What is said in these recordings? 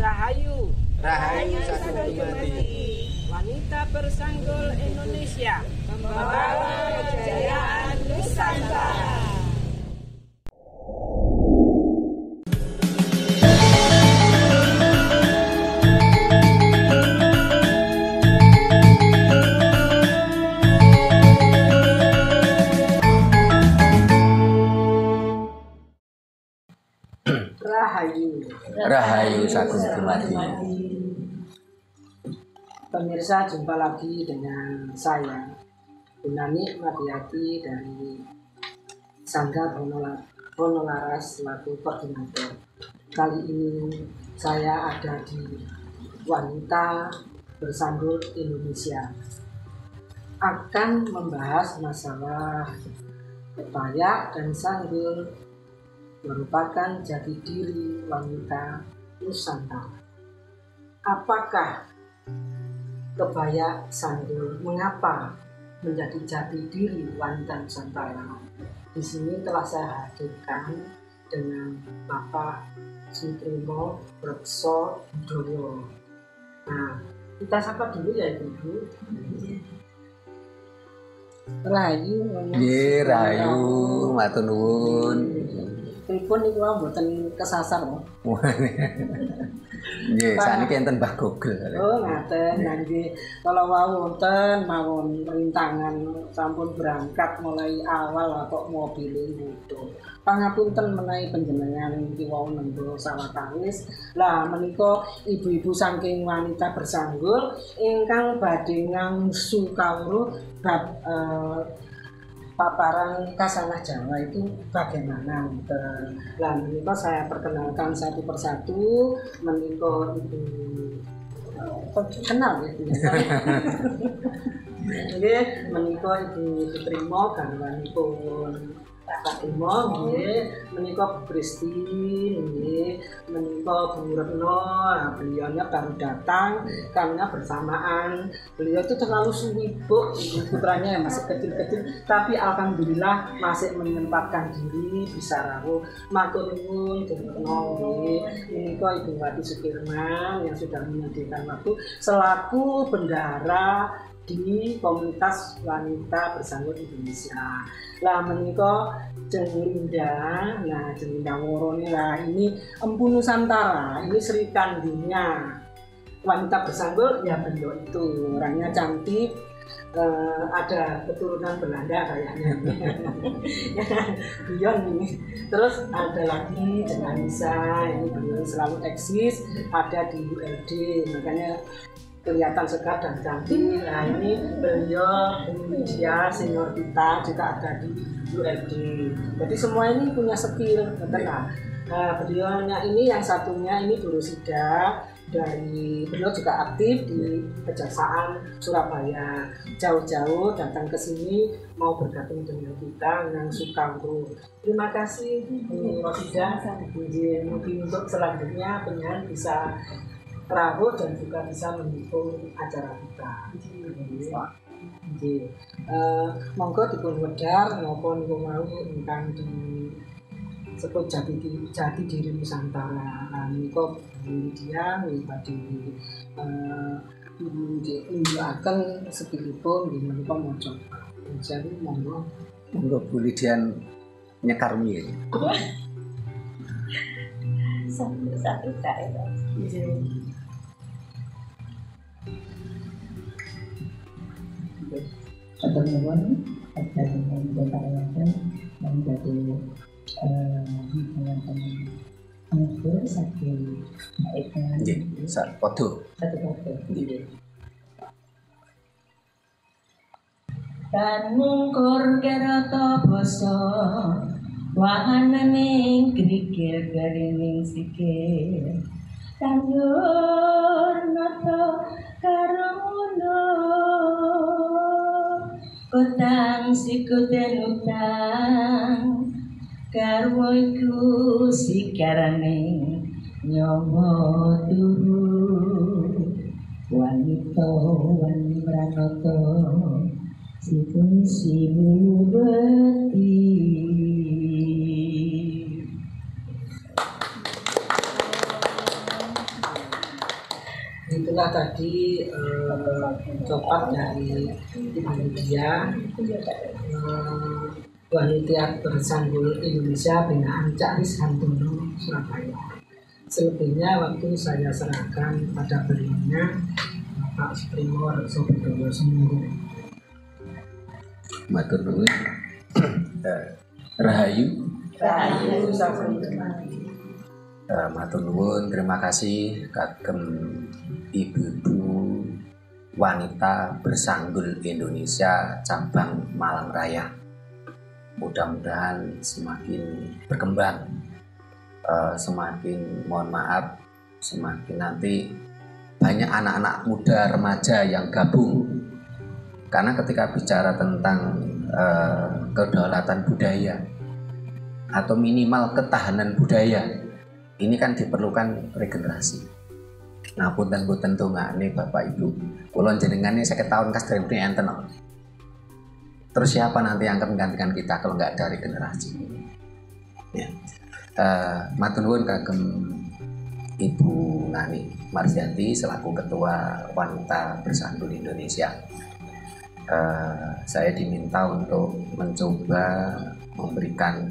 Rahayu, Rahayu Sagung Dumadi. Wanita Bersanggul Indonesia, membawa kejayaan Nusantara. Rahayu Sagung Dumadi. Pemirsa, jumpa lagi dengan saya Gunani Madiati dari Sangga Bonolaras selaku koordinator. Kali ini saya ada di Wanita Bersanggul Indonesia, akan membahas masalah kebaya dan sanggul merupakan jati diri wanita Nusantara. Apakah kebaya sanggul mengapa menjadi jati diri wanita Nusantara? Di sini telah saya hadirkan dengan Bapak Sutrimo Rekso Budoyo. Nah, kita sapa dulu ya Ibu. Rahayu, Rahayu, matur nuwun. Pripun niku mboten kesasar kok. Nggih, saniki enten Mbah Gogel. Oh, ngaten. Nggih, kalau wonten mawon rintangan sampun berangkat mulai awal kok mobil butuh. Pangapunten menawi panjenengan niki wau nembe sawetawis. Lah menika ibu-ibu saking Wanita Bersanggul ingkang badhe ngangsu kawruh bab paparan kasanah Jawa itu bagaimana? Lah menika saya perkenalkan satu persatu. Menika Ibu kenal ya. Nggih, menika Ibu Sutrimo garwanipun Pak Timo nggih, menika Bu Kristi nggih, menika Bu Retno. Beliaunya baru datang karena bersamaan beliau itu terlalu sibuk, ibu putranya yang masih kecil-kecil, tapi alhamdulillah masih menyempatkan diri bisa rawuh. Matur nuwun Bu Retno nggih, menika Ibu Wati Sukirman yang sudah menyediakan waktu selaku bendahara di Komunitas Wanita Bersanggul Indonesia. Lah menika Jenglinda, nah Jenglinda Worone lah ini Empu Nusantara, ini Sri Kandinya Wanita Bersanggul ya beliau itu orangnya cantik, ada keturunan Belanda kayaknya. Beliau ini. Terus ada lagi Jeng Anissa, ini beliau selalu eksis ada di ULD, makanya kelihatan segar dan cantik. Nah ini beliau Lydia senior kita juga ada di ULD. Jadi semua ini punya skill, betul lah. Beliaunya ini yang satunya ini Bu Rosida, dari beliau juga aktif di Kejaksaan Surabaya. Jauh-jauh datang ke sini mau bergabung dengan kita dengan Sukawruh. Terima kasih Bu Rosida. Mungkin untuk selanjutnya penyanyi bisa rawuh dan juga bisa mendukung acara kita. Nggih. Monggo dipun wedhar napa niku mau ingkang disebut jati diri Nusantara. Niku Lydia badhe unjukaken sepilipun nggih menika maca. Jadi monggo Bu Lydia nyekar miye. Satu kae. Teman-teman, ada yang bertanyakan menjadi teman-teman anggur saking ikan. Foto. Satu foto. Dan mungkur gerata boso, wahaning krikil garining sikil. Tandur nato karono utang sikuten utang karwo iku sikarane nyomo tuhu wanita wan pranoto sikun sibu beti. Itulah tadi coklat dari Ibu Lydia, Wanita Bersanggul Indonesia binaan Cak Ris Hantono, Surabaya. Selebihnya waktu saya serahkan pada beliaunya Pak Suprimor Sobedoyo Semuru. Matur nuwun. Rahayu. Rahayu Matur nuwun, terima kasih kagem Ibu-ibu Wanita Bersanggul Indonesia cabang Malang Raya. Mudah-mudahan semakin berkembang, semakin mohon maaf, semakin nanti banyak anak-anak muda remaja yang gabung. Karena ketika bicara tentang kedaulatan budaya atau minimal ketahanan budaya, ini kan diperlukan regenerasi. Nah, punten-punten dongane Bapak Ibu, kula jenengan ini 50 tahun kas dari enten. Terus siapa nanti yang akan menggantikan kita kalau nggak ada regenerasi? Ya. Matur nuwun kagem Ibu Nani Marzianti selaku Ketua Wanita Bersanggul Indonesia. Saya diminta untuk mencoba memberikan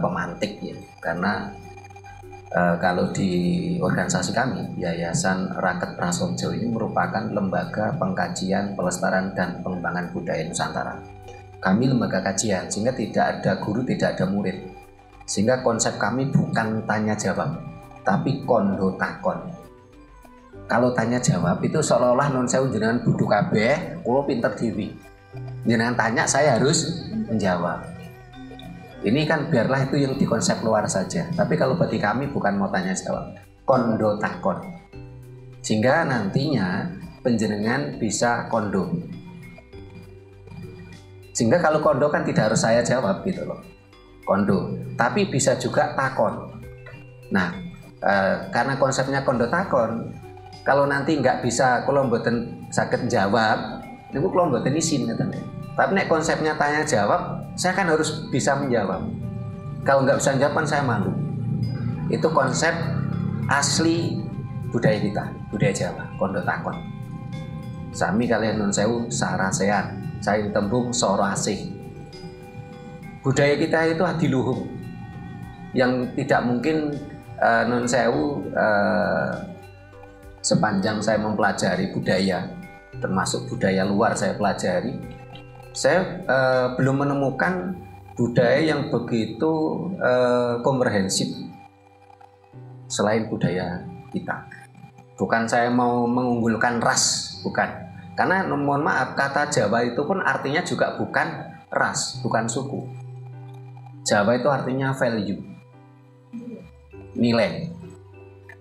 pemantik ya, karena kalau di organisasi kami Yayasan Raket Prasojo ini merupakan lembaga pengkajian, pelestarian dan pengembangan budaya Nusantara. Kami lembaga kajian sehingga tidak ada guru, tidak ada murid, sehingga konsep kami bukan tanya jawab tapi kondo takon. Kalau tanya jawab itu seolah-olah non sewu jenengan budu kabeh, kulo pinter dhewe. Jenengan tanya saya harus menjawab. Ini kan biarlah itu yang di konsep luar saja. Tapi kalau bagi kami bukan mau tanya jawab, kondo takon. Sehingga nantinya penjenengan bisa kondo. Sehingga kalau kondo kan tidak harus saya jawab gitu loh. Kondo, tapi bisa juga takon. Nah, karena konsepnya kondo takon, kalau nanti nggak bisa kalau mboten saged jawab, niku kalau mboten isin ngeten. Tapi nek konsepnya tanya jawab, saya kan harus bisa menjawab. Kalau nggak bisa menjawab, saya malu. Itu konsep asli budaya kita, budaya Jawa, kondo takon. Sami kalian nun sewu sarasean, saya tembung sorasih. Budaya kita itu adiluhung, yang tidak mungkin nun sewu sepanjang saya mempelajari budaya, termasuk budaya luar saya pelajari, saya belum menemukan budaya yang begitu komprehensif selain budaya kita. Bukan saya mau mengunggulkan ras, bukan. Karena mohon maaf, kata Jawa itu pun artinya juga bukan ras, bukan suku. Jawa itu artinya value, nilai.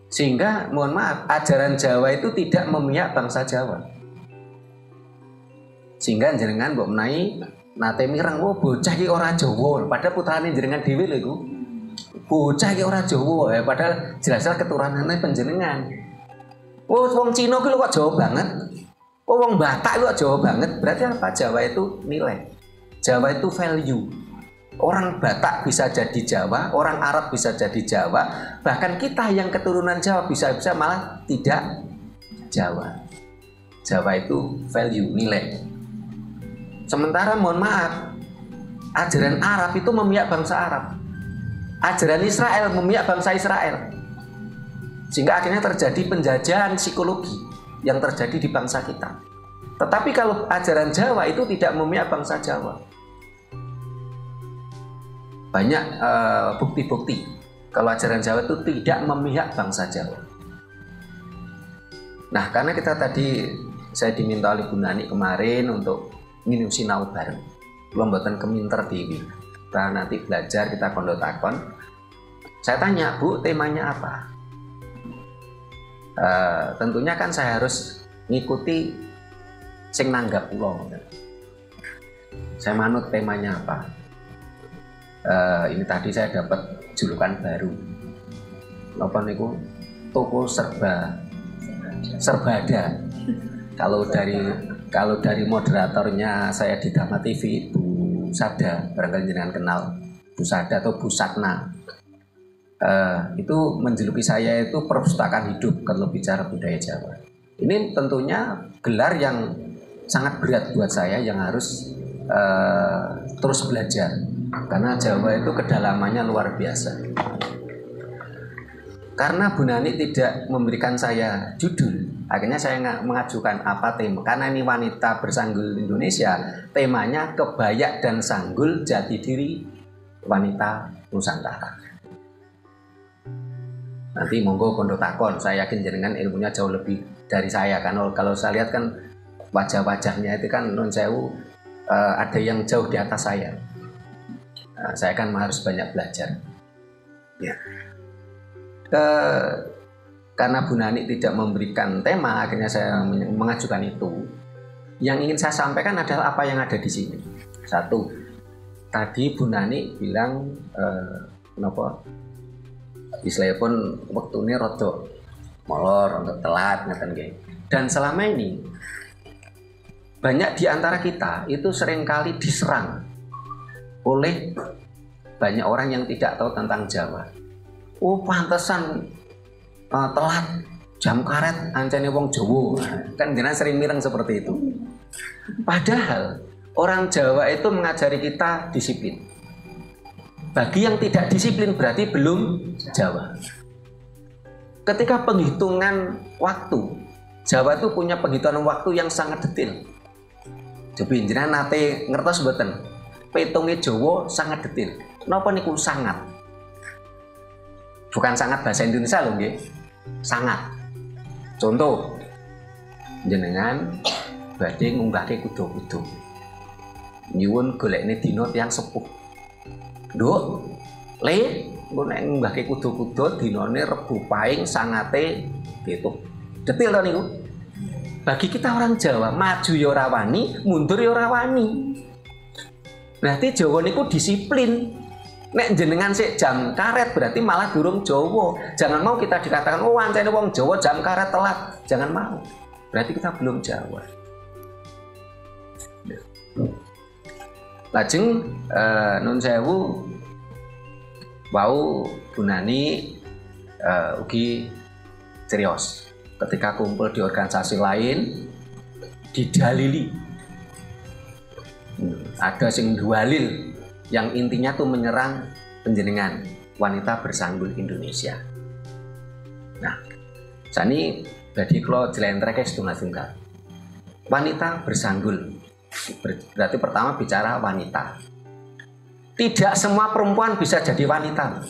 Sehingga mohon maaf, ajaran Jawa itu tidak memihak bangsa Jawa. Sehingga jenengan mbok menawi nate mireng, oh bocah iki ora Jawa, padahal putrane jenengan dhewe lho iku. Bocah iki ora Jawa, padahal jelas-jelas keturunanane panjenengan. Oh wong Cina ku kok Jawa banget. Oh wong Batak ku kok Jawa banget. Berarti apa? Jawa itu nilai. Jawa itu value. Orang Batak bisa jadi Jawa, orang Arab bisa jadi Jawa, bahkan kita yang keturunan Jawa bisa-bisa malah tidak Jawa. Jawa itu value, nilai. Sementara mohon maaf, ajaran Arab itu memihak bangsa Arab. Ajaran Israel memihak bangsa Israel. Sehingga akhirnya terjadi penjajahan psikologi yang terjadi di bangsa kita. Tetapi kalau ajaran Jawa itu tidak memihak bangsa Jawa. Banyak bukti-bukti kalau ajaran Jawa itu tidak memihak bangsa Jawa. Nah, karena kita tadi saya diminta oleh Bu Nani kemarin untuk minum sinau bareng. Belum mboten keminter dewi. Kita nanti belajar, kita kondo takon. Saya tanya, Bu, temanya apa? Tentunya kan saya harus ngikuti sing nanggap kula. Saya manut temanya apa? Ini tadi saya dapat julukan baru. Apa niku? Toko serbada. Kalau dari moderatornya saya di Dharma TV, Bu Sada, barangkali jenengan kenal Bu Sada atau Bu Satna. itu menjuluki saya itu perpustakaan hidup kalau bicara budaya Jawa. Ini tentunya gelar yang sangat berat buat saya yang harus terus belajar karena Jawa itu kedalamannya luar biasa. Karena Bu Nani tidak memberikan saya judul, akhirnya saya mengajukan apa tema. Karena ini wanita bersanggul Indonesia, temanya kebaya dan sanggul jati diri wanita Nusantara. Nanti monggo kondo takon, saya yakin jenengan ilmunya jauh lebih dari saya kan. Kalau saya lihat kan wajah-wajahnya itu kan non sewu ada yang jauh di atas saya. Saya kan harus banyak belajar. Ya. Karena Bu Nani tidak memberikan tema, akhirnya saya mengajukan itu. Yang ingin saya sampaikan adalah apa yang ada di sini. Satu, tadi Bu Nani bilang kenapa? Istilahnya pun waktu ini rodok molor, untuk telat, ngeten nggih. Dan selama ini banyak di antara kita itu seringkali diserang oleh banyak orang yang tidak tahu tentang Jawa. Oh, pantesan telat jam karet ancane wong Jawa. Kan jenengan sering mireng seperti itu. Padahal orang Jawa itu mengajari kita disiplin. Bagi yang tidak disiplin berarti belum Jawa. Ketika penghitungan waktu, Jawa itu punya penghitungan waktu yang sangat detail. Jadi jenengan nate ngertos mboten? Petunge Jawa sangat detail. Napa niku sangat? Bukan sangat bahasa Indonesia loh nggih. Sangat. Contoh, jenengan badhe ngunggahke kuda-kuda. Nyuwun golekne dina tiyang sepuh. Nduk, le, engko nek ngunggahke kuda-kuda dinane Rebo Pahing sangate pitu. Detil to niku. Bagi kita orang Jawa, maju ya ora wani, mundur ya ora wani. Berarti Jawa niku disiplin. Nek jenengan sik jam karet berarti malah durung Jawa. Jangan mau kita dikatakan oh ancene wong Jawa jam karet telat. Jangan mau. Berarti kita belum Jawa. Lajeng nun sewu wau Bu Nani ugi serius ketika kumpul di organisasi lain didalili. Ada sing dualil yang intinya tuh menyerang penjenengan wanita bersanggul Indonesia. Nah, sani badhe kula jlentreke setunggal-tunggal. Wanita bersanggul berarti pertama bicara wanita. Tidak semua perempuan bisa jadi wanita.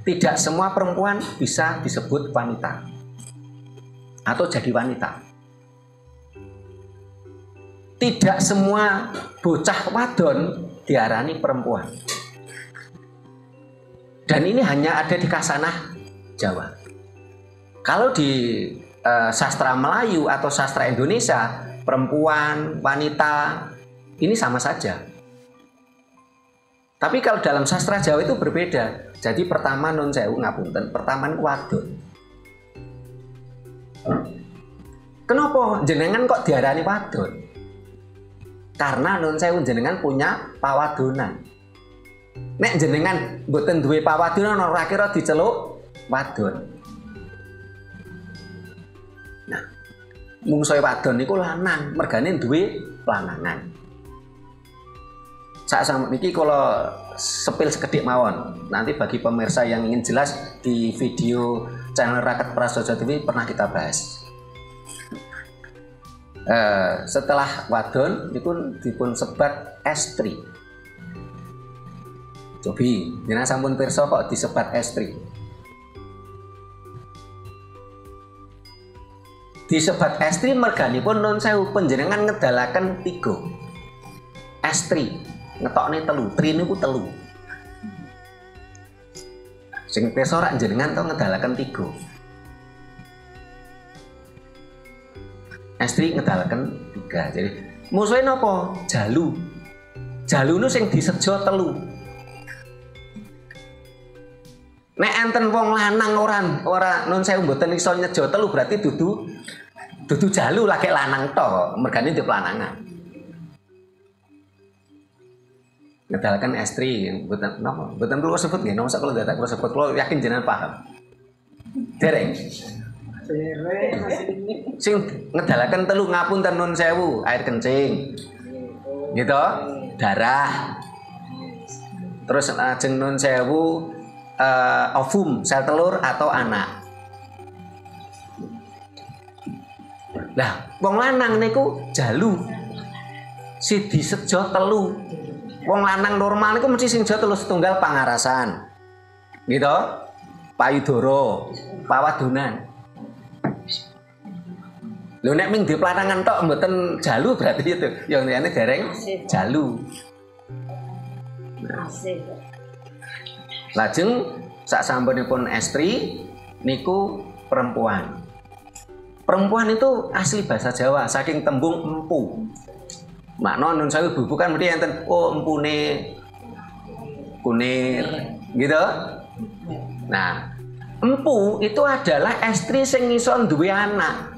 Tidak semua perempuan bisa disebut wanita atau jadi wanita. Tidak semua bocah wadon diarani perempuan. Dan ini hanya ada di kasanah Jawa. Kalau di sastra Melayu atau sastra Indonesia, perempuan, wanita, ini sama saja. Tapi kalau dalam sastra Jawa itu berbeda. Jadi pertama nun sewu ngapunten, pertama wadon. Kenapa jenengan kok diarani wadon? Karena nun sewu jenengan punya pawadonan. Nek jenengan mboten duwe pawadonan ora kira diceluk wadon. Nah, mungsuhe wadon niku lanang, mergane duwe lanangan. Sak sampuniki kula sepil sekedhik mawon. Nanti bagi pemirsa yang ingin jelas di video channel Raket Prasaja TV pernah kita bahas. Setelah wadon dipun sebat estri. Cobi, jenengan sampun pirsa kok disebat estri. Disebat estri merganipun nun sewu panjenengan ngedalaken 3. Estri ngetokne 3, tri niku 3. Sing pirsa rak jenengan to ngedalaken 3. Estri ngedalaken 3. Jadi musuhe napa? Jalu. Jalu nu sing disejo 3. Nek enten wong lanang ora nun sewu mboten iso nyejo 3 berarti dudu jalu lagi lanang to, mergane di pelanangan. ngedalaken estri mboten napa mboten perlu sebut nggih nomor sak kula dadak kula sebut kula yakin jenengan paham. Dereng. Sing ngedalaken telu ngapunten nun sewu air kencing. Gitu, darah. Terus lajeng nun sewu ovum sel telur atau anak. Lah, wong lanang niku jalu. Sidi sejo telu. Wong lanang normal niku mesti sing sejo telu setunggal pangarasan. Gitu. Payudara, pawadonan. Lho nek ming diplanangan tok mboten jalu berarti itu. Yang liyane dereng jalu. Lajeng sak sampunipun estri niku perempuan. Perempuan itu asli bahasa Jawa saking tembung empu. Makna nun sewu bubu kan mesti enten empune kunir gitu. Nah, empu itu adalah estri sing iso duwe anak.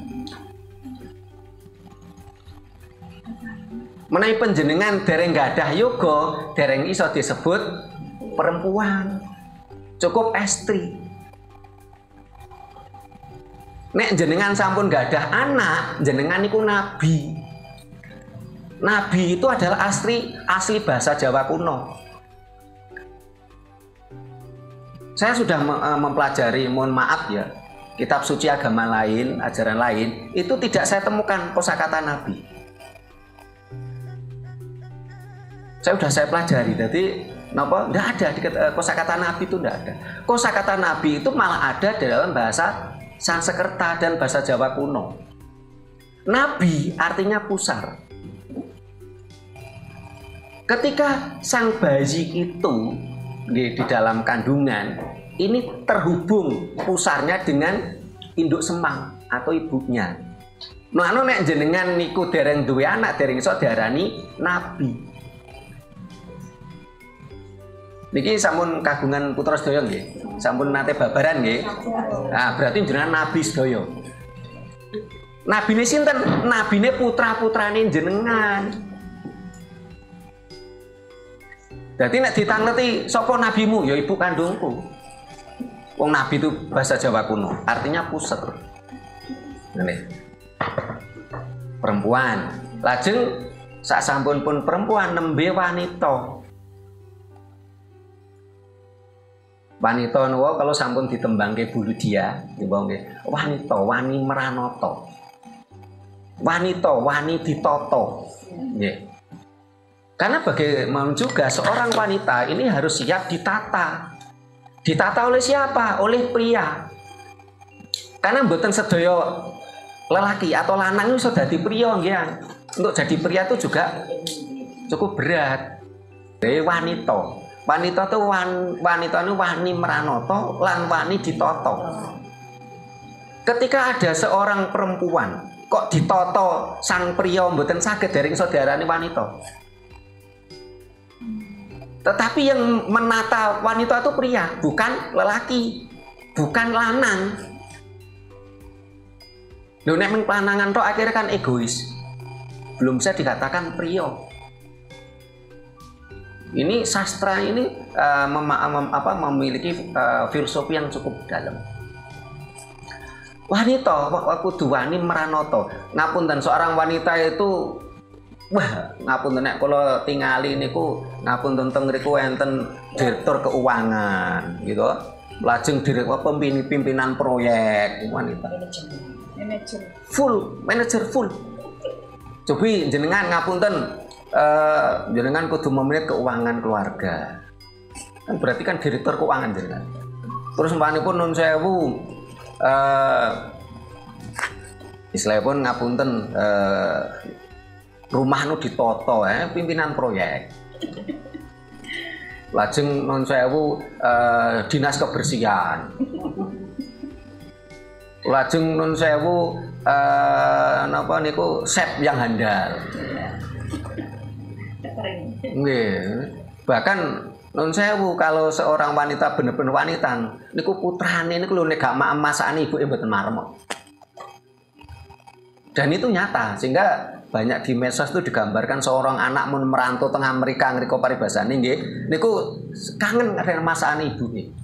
Menawi panjenengan dereng gadah yoga, dereng iso disebut perempuan. Cukup estri. Nek jenengan sampun gadah anak, jenengan niku nabi. Nabi itu adalah asli bahasa Jawa kuno. Saya sudah mempelajari, mohon maaf ya, kitab suci agama lain, ajaran lain, itu tidak saya temukan kosakata nabi. Saya pelajari, jadi napa? Tidak ada di kosakata nabi itu tidak ada. Kosakata nabi itu malah ada di dalam bahasa Sanskerta dan bahasa Jawa kuno. Nabi artinya pusar. Ketika sang bayi itu di dalam kandungan ini terhubung pusarnya dengan induk semang atau ibunya. Nah, nek jenengan niku dereng duwe anak, dereng iso diarani nabi. Niki sampun kagungan putra sedaya nggih. Sampun nate babaran nggih. Nah, berarti jenengan nabi sedaya. Nabine sinten? Nabine putra-putrane jenengan. Jadi nek ditangleti sapa nabimu? Ya ibu kandungku. Wong nabi itu bahasa Jawa kuno, artinya pusat. Ngene. Perempuan. Lajeng sak sampun pun perempuan nembe wanita. Wanita niku kalau sampun ditembangke bulu dia, nggih wanita, wani meranata. Wanita, wani ditata. Nggih. Karena bagaimana juga seorang wanita ini harus siap ditata. Ditata oleh siapa? Oleh pria. Karena mboten sedaya lelaki atau lanang itu sudah dadi pria nggih. Untuk jadi pria itu juga cukup berat. Jadi wanita. Wanita itu wanita ini wani meranata lan wani ditata. Ketika ada seorang perempuan kok ditata sang pria mboten saged dereng iso diarani wanita. Tetapi yang menata wanita itu pria, bukan lelaki, bukan lanang. Lho nek men lanangan tok akhirnya kan egois. Belum bisa dikatakan pria. Ini sastra ini memiliki filosofi yang cukup dalam. Wanita, kudu wani meranata. Ngapunten seorang wanita itu ngapunten nek kula tingali niku ngapunten teng mriku enten direktur keuangan gitu. Lajeng direktur pimpinan proyek wanita. Manajer full. Cobi jenengan ngapunten jenengan kudu memilih keuangan keluarga. Kan berarti kan direktur keuangan jenengan. Terus mpanipun nun sewu istilahipun ngapunten rumah nu ditata pimpinan proyek. Lajeng nun sewu dinas kebersihan. Lajeng nun sewu napa niku chef yang handal. Nggih. Bahkan nun sewu kalau seorang wanita bener-bener wanita niku putrane niku lho nek gak masakane ibuke mboten marem. Dan itu nyata, sehingga banyak di medsos itu digambarkan seorang anak mun merantau tengah Amerika ngriko paribasane nggih niku kangen karo masakane ibune.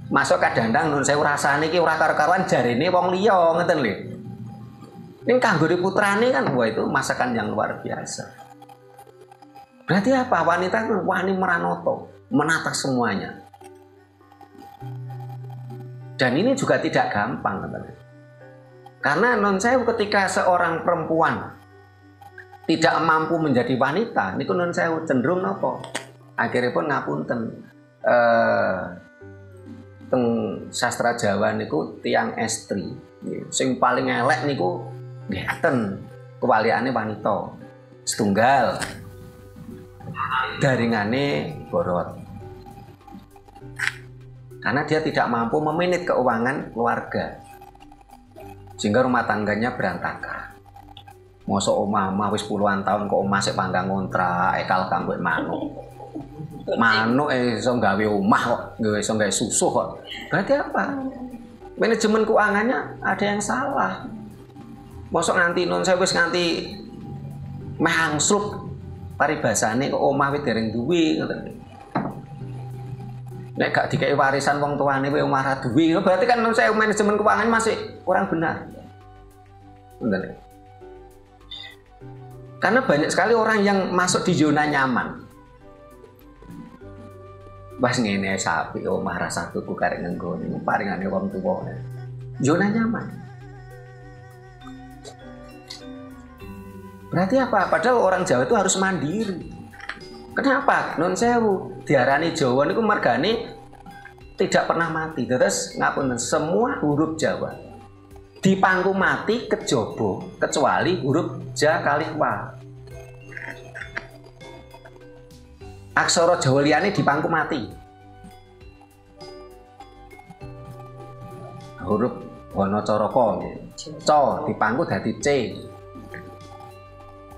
Masuk kadang-kadang nun sewu rasane iki ora karo-karuan jarene wong liya ngoten lho. Ning kanggo putrane kan wah itu masakan yang luar biasa. Berarti apa? Wanita itu wani meranoto, menata semuanya. Dan ini juga tidak gampang, teman-teman. Karena non sewu ketika seorang perempuan tidak mampu menjadi wanita, niku non sewu cenderung napa? Akhirnya pun ngapunten teng sastra Jawa niku tiang estri. Sing paling elek niku ngeten kewaliane wanita. Setunggal daringane borot. Karena dia tidak mampu memanage keuangan keluarga. Sehingga rumah tangganya berantakan. Mosok omah wis puluhan tahun kok omah sik panggang ngontrak ekal kanggo manuk. Manuk iso gawe omah kok, iso gawe susu kok. Berarti apa? Manajemen keuangannya ada yang salah. Mosok nganti nun saya wis nganti meh angsluk paribasane kok omah wis dereng duwe ngoten. Nek gak dikei warisan wong tuane kowe omah ra duwe, berarti kan nun saya manajemen keuangan masih kurang benar. Ngoten. Karena banyak sekali orang yang masuk di zona nyaman. Bas ngene sapi omah rasa tuku karek nggone paringane wong tuwa. Zona nyaman. Berarti apa? Padahal orang Jawa itu harus mandiri. Kenapa? Nun sewu diarani Jawa niku margane tidak pernah mati. Terus ngapunten semua huruf Jawa dipangku mati kejaba kecuali huruf ja kalih wa. Aksara Jawa liyane dipangku mati. Huruf Hanacaraka ca dipangku dadi c.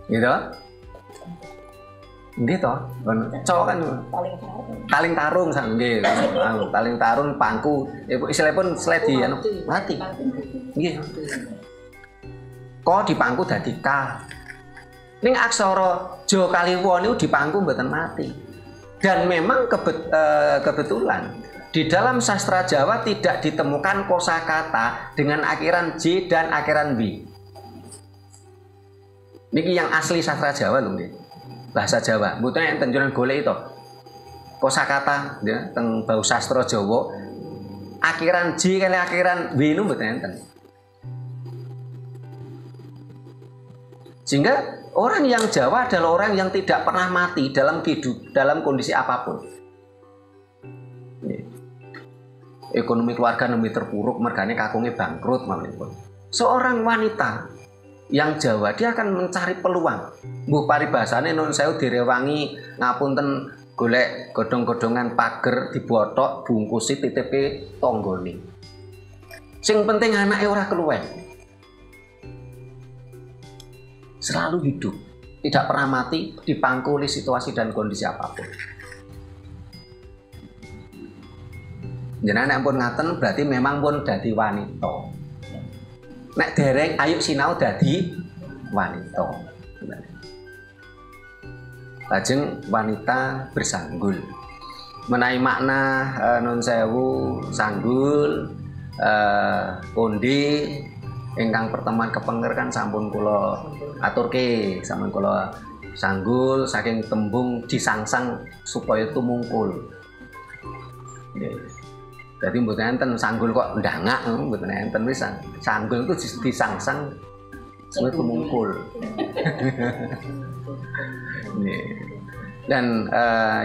Gitu? Nggih to? Ca kan taling tarung nggih. Taling tarung pangku. Istilahipun sledi anu mati. Nggih. Ko dipangku dadi ka. Ning aksara ja kaliwa niku dipangku mboten mati. Dan memang kebetulan di dalam sastra Jawa tidak ditemukan kosakata dengan akhiran j dan akhiran w. Niki yang asli sastra Jawa lho nggih. Bahasa Jawa. Mboten enten jenengan golek itu. Kosakata ya teng bau sastra Jawa akhiran j kali akhiran w niku mboten enten. Sehingga orang yang Jawa adalah orang yang tidak pernah mati dalam hidup, dalam kondisi apapun. Ekonomi keluarga nembe terpuruk, mergane kakunge bangkrut mawon. Seorang wanita yang Jawa dia akan mencari peluang. Mbuh paribasane nun sewu direwangi ngapunten golek godhong-godhongan pager dibothok bungkusi titipe tanggane. Sing penting anake ora keluwen. Selalu hidup, tidak pernah mati, dipangku oleh situasi dan kondisi apapun. Jenengan nek pun ngaten berarti memang pun dadi wanita. Nek dereng ayo sinau dadi wanita. Lajeng wanita bersanggul. Menawi makna nun sewu sanggul konde ingkang pertemuan kepenger kan sampun kula aturke, sampun kula sanggul saking tembung disangsang supaya tumungkul. Nggih. Dadi mboten enten sanggul kok ndangak mboten enten wis sanggul itu disangsang supaya tumungkul. Nggih. Dan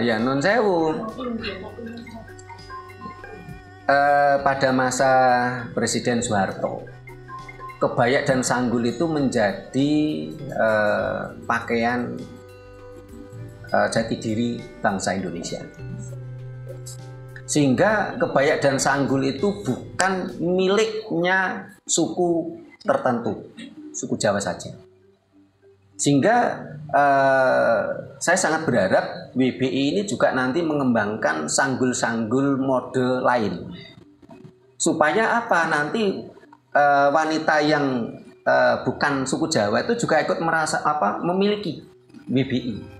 ya nun sewu pada masa Presiden Soeharto kebaya dan sanggul itu menjadi pakaian jati diri bangsa Indonesia. Sehingga kebaya dan sanggul itu bukan miliknya suku tertentu, suku Jawa saja. Sehingga saya sangat berharap WBI ini juga nanti mengembangkan sanggul-sanggul mode lain. Supaya apa? Nanti wanita yang bukan suku Jawa itu juga ikut merasa memiliki WBI.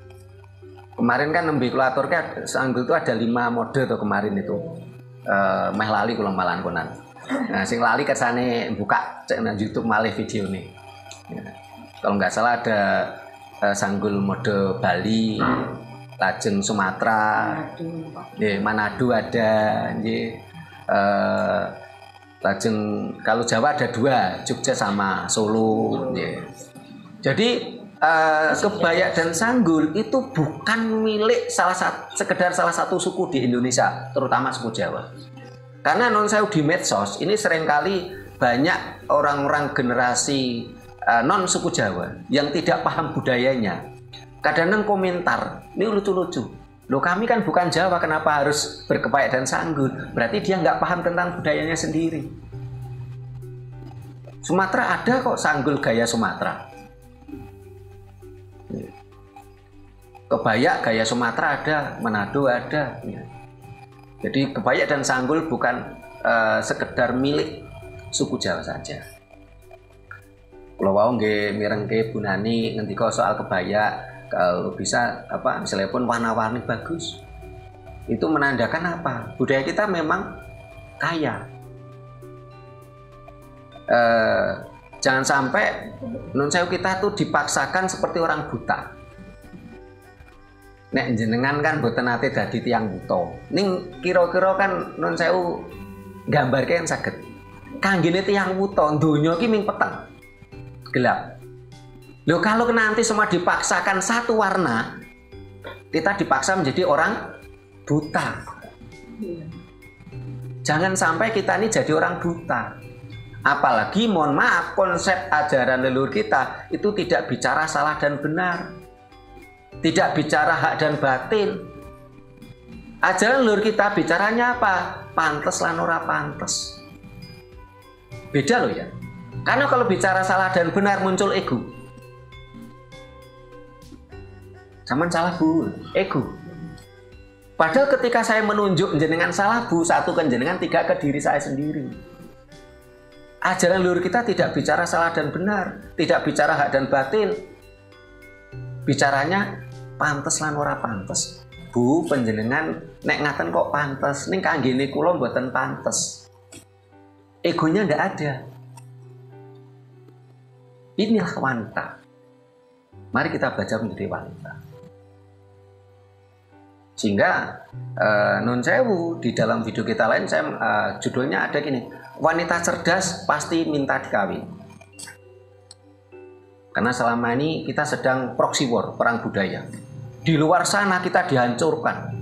Kemarin kan nembe kula aturke Sanggul itu ada 5 mode tuh kemarin itu. Meh lali kula malan konan. Nah, sing lali kersane buka cek nang YouTube malih video nih. Ya. Kalau nggak salah ada Sanggul mode Bali, lajeng Sumatera, Manado ada, lajeng kalau Jawa ada 2, Jogja sama Solo. Jadi kebaya dan sanggul itu bukan milik sekedar salah satu suku di Indonesia, terutama suku Jawa. Karena non saya di medsos ini seringkali banyak orang-orang generasi non suku Jawa yang tidak paham budayanya. Kadang-kadang komentar, ini lucu-lucu. Loh kami kan bukan Jawa, kenapa harus berkebaya dan sanggul? Berarti dia nggak paham tentang budayanya sendiri. Sumatera ada kok sanggul gaya Sumatera. Kebaya gaya Sumatera ada, Manado ada. Jadi kebaya dan sanggul bukan sekedar milik suku Jawa saja. Kalau mau nggih mirengke Bu Nani ngendika soal kebaya, kalau bisa misalnya pun warna-warni bagus. Itu menandakan apa? Budaya kita memang kaya. Jangan sampai nun sewu kita tuh dipaksakan seperti orang buta. Nek jenengan kan boten nate dadi tiyang buta. Ning kira-kira kan nun sewu gambarke kan saged. Kanggene tiyang buta donya iki ming peteng. Gelap. Loh kalau nanti semua dipaksakan satu warna, kita dipaksa menjadi orang buta. Jangan sampai kita ini jadi orang buta. Apalagi mohon maaf konsep ajaran leluhur kita itu tidak bicara salah dan benar. Tidak bicara hak dan batin. Ajaran leluhur kita bicaranya apa? Pantes lan ora pantes. Beda loh ya. Karena kalau bicara salah dan benar muncul ego. Zaman salah bu, ego. Padahal ketika saya menunjuk jenengan salah bu, satukan jenengan, tiga ke diri saya sendiri. Ajaran leluhur kita tidak bicara salah dan benar, tidak bicara hak dan batin. Bicaranya pantes lan ora pantes. Bu, panjenengan nek ngaten kok pantes, ning kanggene kula mboten pantes. Egonya ndak ada. Inilah wanita. Mari kita belajar menjadi wanita. Sehingga nun sewu di dalam video kita lain saya judulnya ada gini, wanita cerdas pasti minta dikawin. Karena selama ini kita sedang proxy war, perang budaya. Di luar sana kita dihancurkan.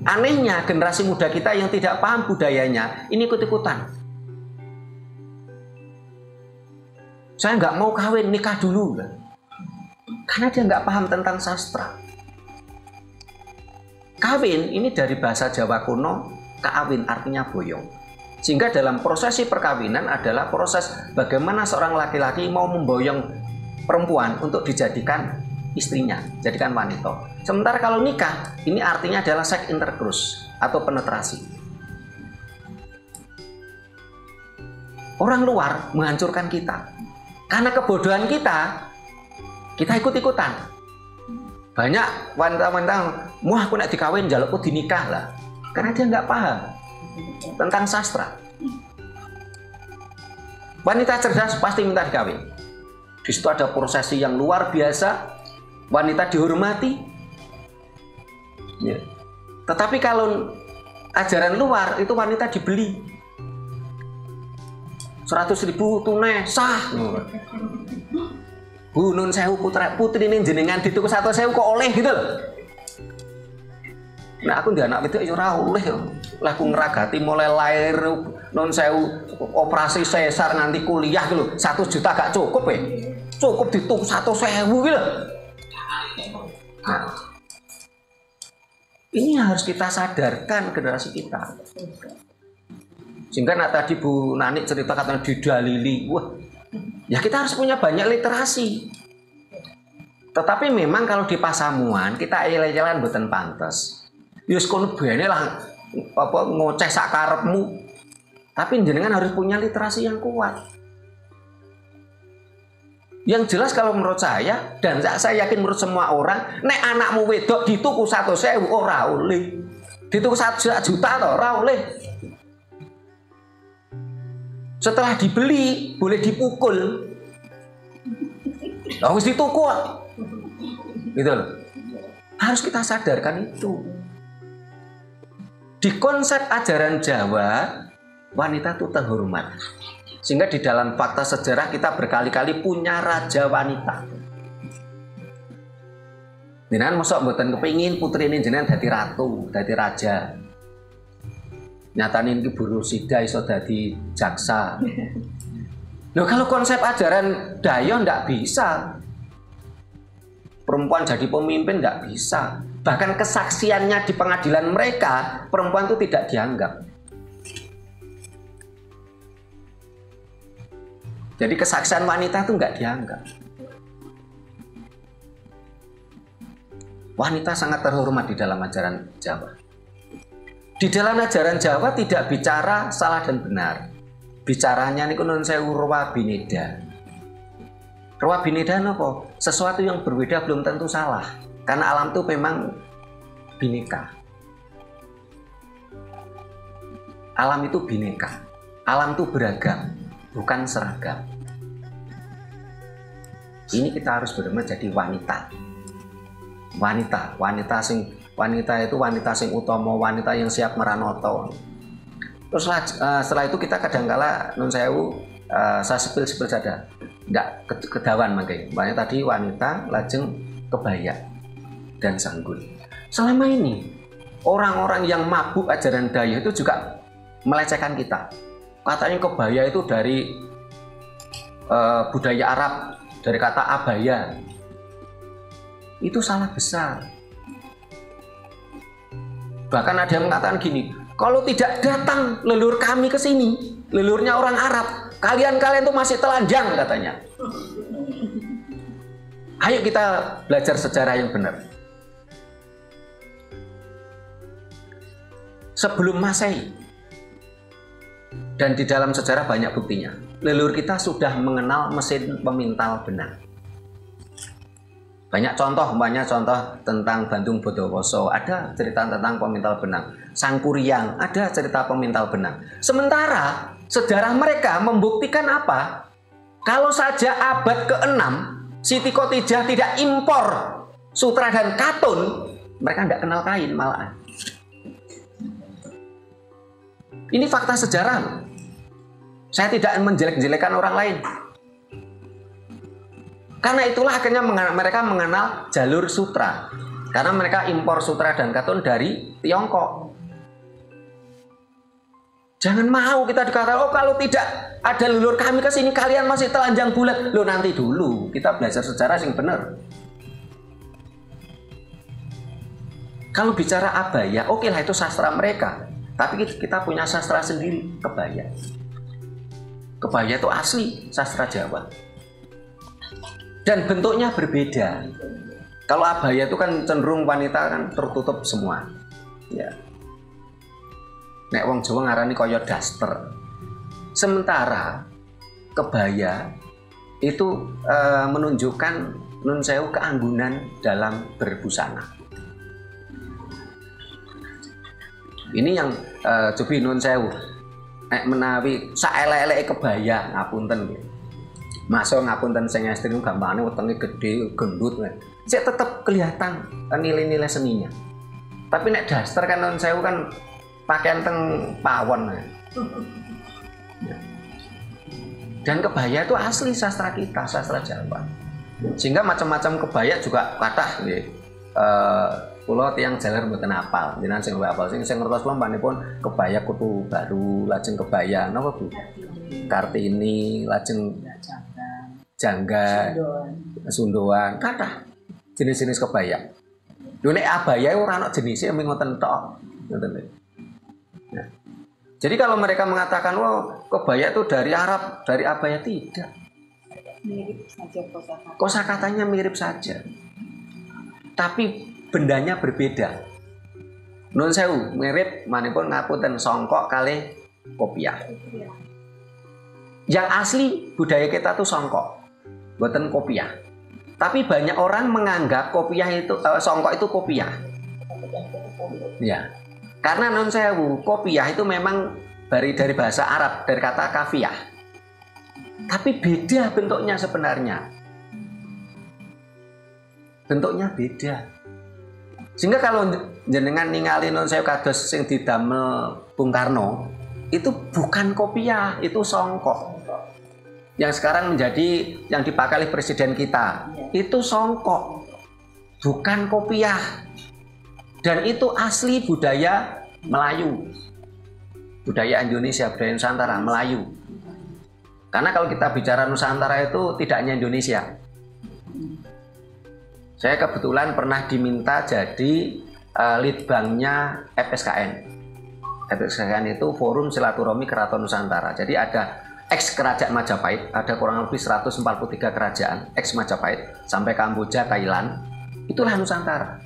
Anehnya generasi muda kita yang tidak paham budayanya ini ikut-ikutan. Saya nggak mau kawin, nikah dulu. Karena dia nggak paham tentang sastra. Kawin ini dari bahasa Jawa kuno, kaawin artinya boyong. Sehingga dalam prosesi perkawinan adalah proses bagaimana seorang laki-laki mau memboyong perempuan untuk dijadikan istrinya, jadikan wanita. Sementara kalau nikah, ini artinya adalah seks intercourse atau penetrasi. Orang luar menghancurkan kita. Karena kebodohan kita ikut-ikutan. Banyak wanita-wanita, "Wah, aku nak dikawin, jalukku dinikah lah." Karena dia nggak paham tentang sastra. Wanita cerdas pasti minta dikawin. Di situ ada prosesi yang luar biasa. Wanita dihormati. Ya. Tetapi kalau ajaran luar itu wanita dibeli. 100.000 tunai sah. Bu nun sewu putri ini jenengan dituku 100.000 kok oleh gitu loh. Nah aku ndak anak itu ora oleh lah aku ngeragati mulai lahir nun sewu operasi sesar nganti kuliah gitu 1 juta gak cukup ya. Cukup dituku 100.000 gitu. Nah, ini harus kita sadarkan generasi kita. Sehingga tadi Bu Nani cerita katanya didalili, wah, ya kita harus punya banyak literasi. Tetapi memang kalau di pasamuan kita ele-elean mboten pantes. Yus kono bene lah ngoceh sak karepmu. Tapi jenengan harus punya literasi yang kuat. Yang jelas kalau menurut saya, dan saya yakin menurut semua orang, nek anakmu wedok dituku 100.000 ora oleh. Dituku 1 juta to ora oleh. Setelah dibeli boleh dipukul. Lah wis dituku kok. Gitu loh. Harus kita sadarkan itu. Di konsep ajaran Jawa, wanita itu terhormat. Sehingga di dalam fakta sejarah kita berkali-kali punya raja wanita. Jenengan mosok mboten kepingin putrine jenengan dadi ratu, dadi raja. Nyatane iki Bu Rusida iso dadi jaksa. Loh kalau konsep ajaran Dayo ndak bisa. Perempuan jadi pemimpin ndak bisa. Bahkan kesaksiannya di pengadilan mereka, perempuan itu tidak dianggap. Jadi kesaksian wanita itu nggak dianggap. Wanita sangat terhormat di dalam ajaran Jawa. Di dalam ajaran Jawa tidak bicara salah dan benar. Bicaranya niku nun sewu ruwa bineda. Ruwa bineda napa? Sesuatu yang berbeda belum tentu salah. Karena alam itu memang bineka. Alam itu bineka. Alam itu beragam. Bukan seragam. Ini kita harus benar-benar jadi wanita. Wanita itu wanita sing utama, wanita yang siap meranoto. Terus setelah itu kita kadangkala nun sewu saya sepil saja. Ndak kedawan mangke. Makanya tadi wanita lajeng kebaya dan sanggul. Selama ini orang-orang yang mabuk ajaran Dayo itu juga melecehkan kita. Katanya kebaya itu dari budaya Arab, dari kata abaya. Itu salah besar. Bahkan ada yang mengatakan gini, kalau tidak datang leluhur kami ke sini, leluhurnya orang Arab, kalian tuh masih telanjang katanya. Ayo kita belajar sejarah yang benar. Sebelum Masehi, dan di dalam sejarah banyak buktinya, leluhur kita sudah mengenal mesin pemintal benang. Banyak contoh tentang Bandung Bondowoso, ada cerita tentang pemintal benang. Sangkuriang, ada cerita pemintal benang. Sementara sejarah mereka membuktikan apa? Kalau saja abad ke-6 Siti Khotijah tidak impor sutra dan katun, mereka tidak kenal kain malahan. Ini fakta sejarah. Saya tidak menjelek-jelekan orang lain. Karena itulah akhirnya mereka mengenal jalur sutra. Karena mereka impor sutra dan katun dari Tiongkok. Jangan mau kita dikatakan, oh kalau tidak ada leluhur kami ke sini, kalian masih telanjang bulat. Loh nanti dulu, kita belajar sejarah yang benar. Kalau bicara abaya, oke lah itu sastra mereka. Tapi kita punya sastra sendiri, kebaya. Kebaya itu asli sastra Jawa. Dan bentuknya berbeda. Kalau abaya itu kan cenderung wanita kan tertutup semua. Ya. Nek wong Jawa ngarani kaya daster. Sementara kebaya itu menunjukkan nun sewu keanggunan dalam berbusana. Ini yang cobi nun sewu. Nek menawi saelek-eleke kebaya ngapunten nggih. Masuk ngapunten sing ekstrem gampangane wetenge gede, gendut. Sik tetep kelihatan nilai-nilai seninya. Tapi nek daster kan nun sewu kan pakaian teng pawon. Dan kebaya itu asli sastra kita, sastra Jawa. Sehingga macam-macam kebaya juga kathah nggih. Kula tiyang jaler mboten apal, jenengan sing luwih apal. Sing ngertos kula mbanipun kebaya Kutu Baru, lajeng kebaya napa Bu? Kartini, lajeng Jangga, Sundoan, kathah jenis-jenis kebaya. Lho nek abaya ora ana jenise mung ngoten tok. Ngoten lho. Nah. Jadi kalau mereka mengatakan, "Wah, kebaya itu dari Arab, dari abaya," tidak. Mirip saja kosakata. Kosakatanya mirip saja. Tapi bendanya berbeda. Nun sewu, mirip manipun ngapunten songkok kalih kopiah. Yang asli budaya kita tuh songkok. Boten kopiah. Tapi banyak orang menganggap kopiah itu songkok itu kopiah. Ya. Karena non sewu, kopiah itu memang dari bahasa Arab, dari kata kafiah. Tapi beda bentuknya sebenarnya. Bentuknya beda. Sehingga kalau jenengan ningali non sewu kados sing didamel Bung Karno, itu bukan kopiah, itu songkok. Yang sekarang menjadi yang dipakai oleh presiden kita, itu songkok, bukan kopiah. Dan itu asli budaya Melayu, budaya Indonesia, budaya Nusantara, Melayu. Karena kalau kita bicara Nusantara itu tidak hanya Indonesia. Saya kebetulan pernah diminta jadi litbangnya FSKN. FSKN itu Forum Silaturahmi Keraton Nusantara. Jadi ada ex Kerajaan Majapahit, ada kurang lebih 143 kerajaan ex Majapahit sampai Kamboja, Thailand. Itulah Nusantara.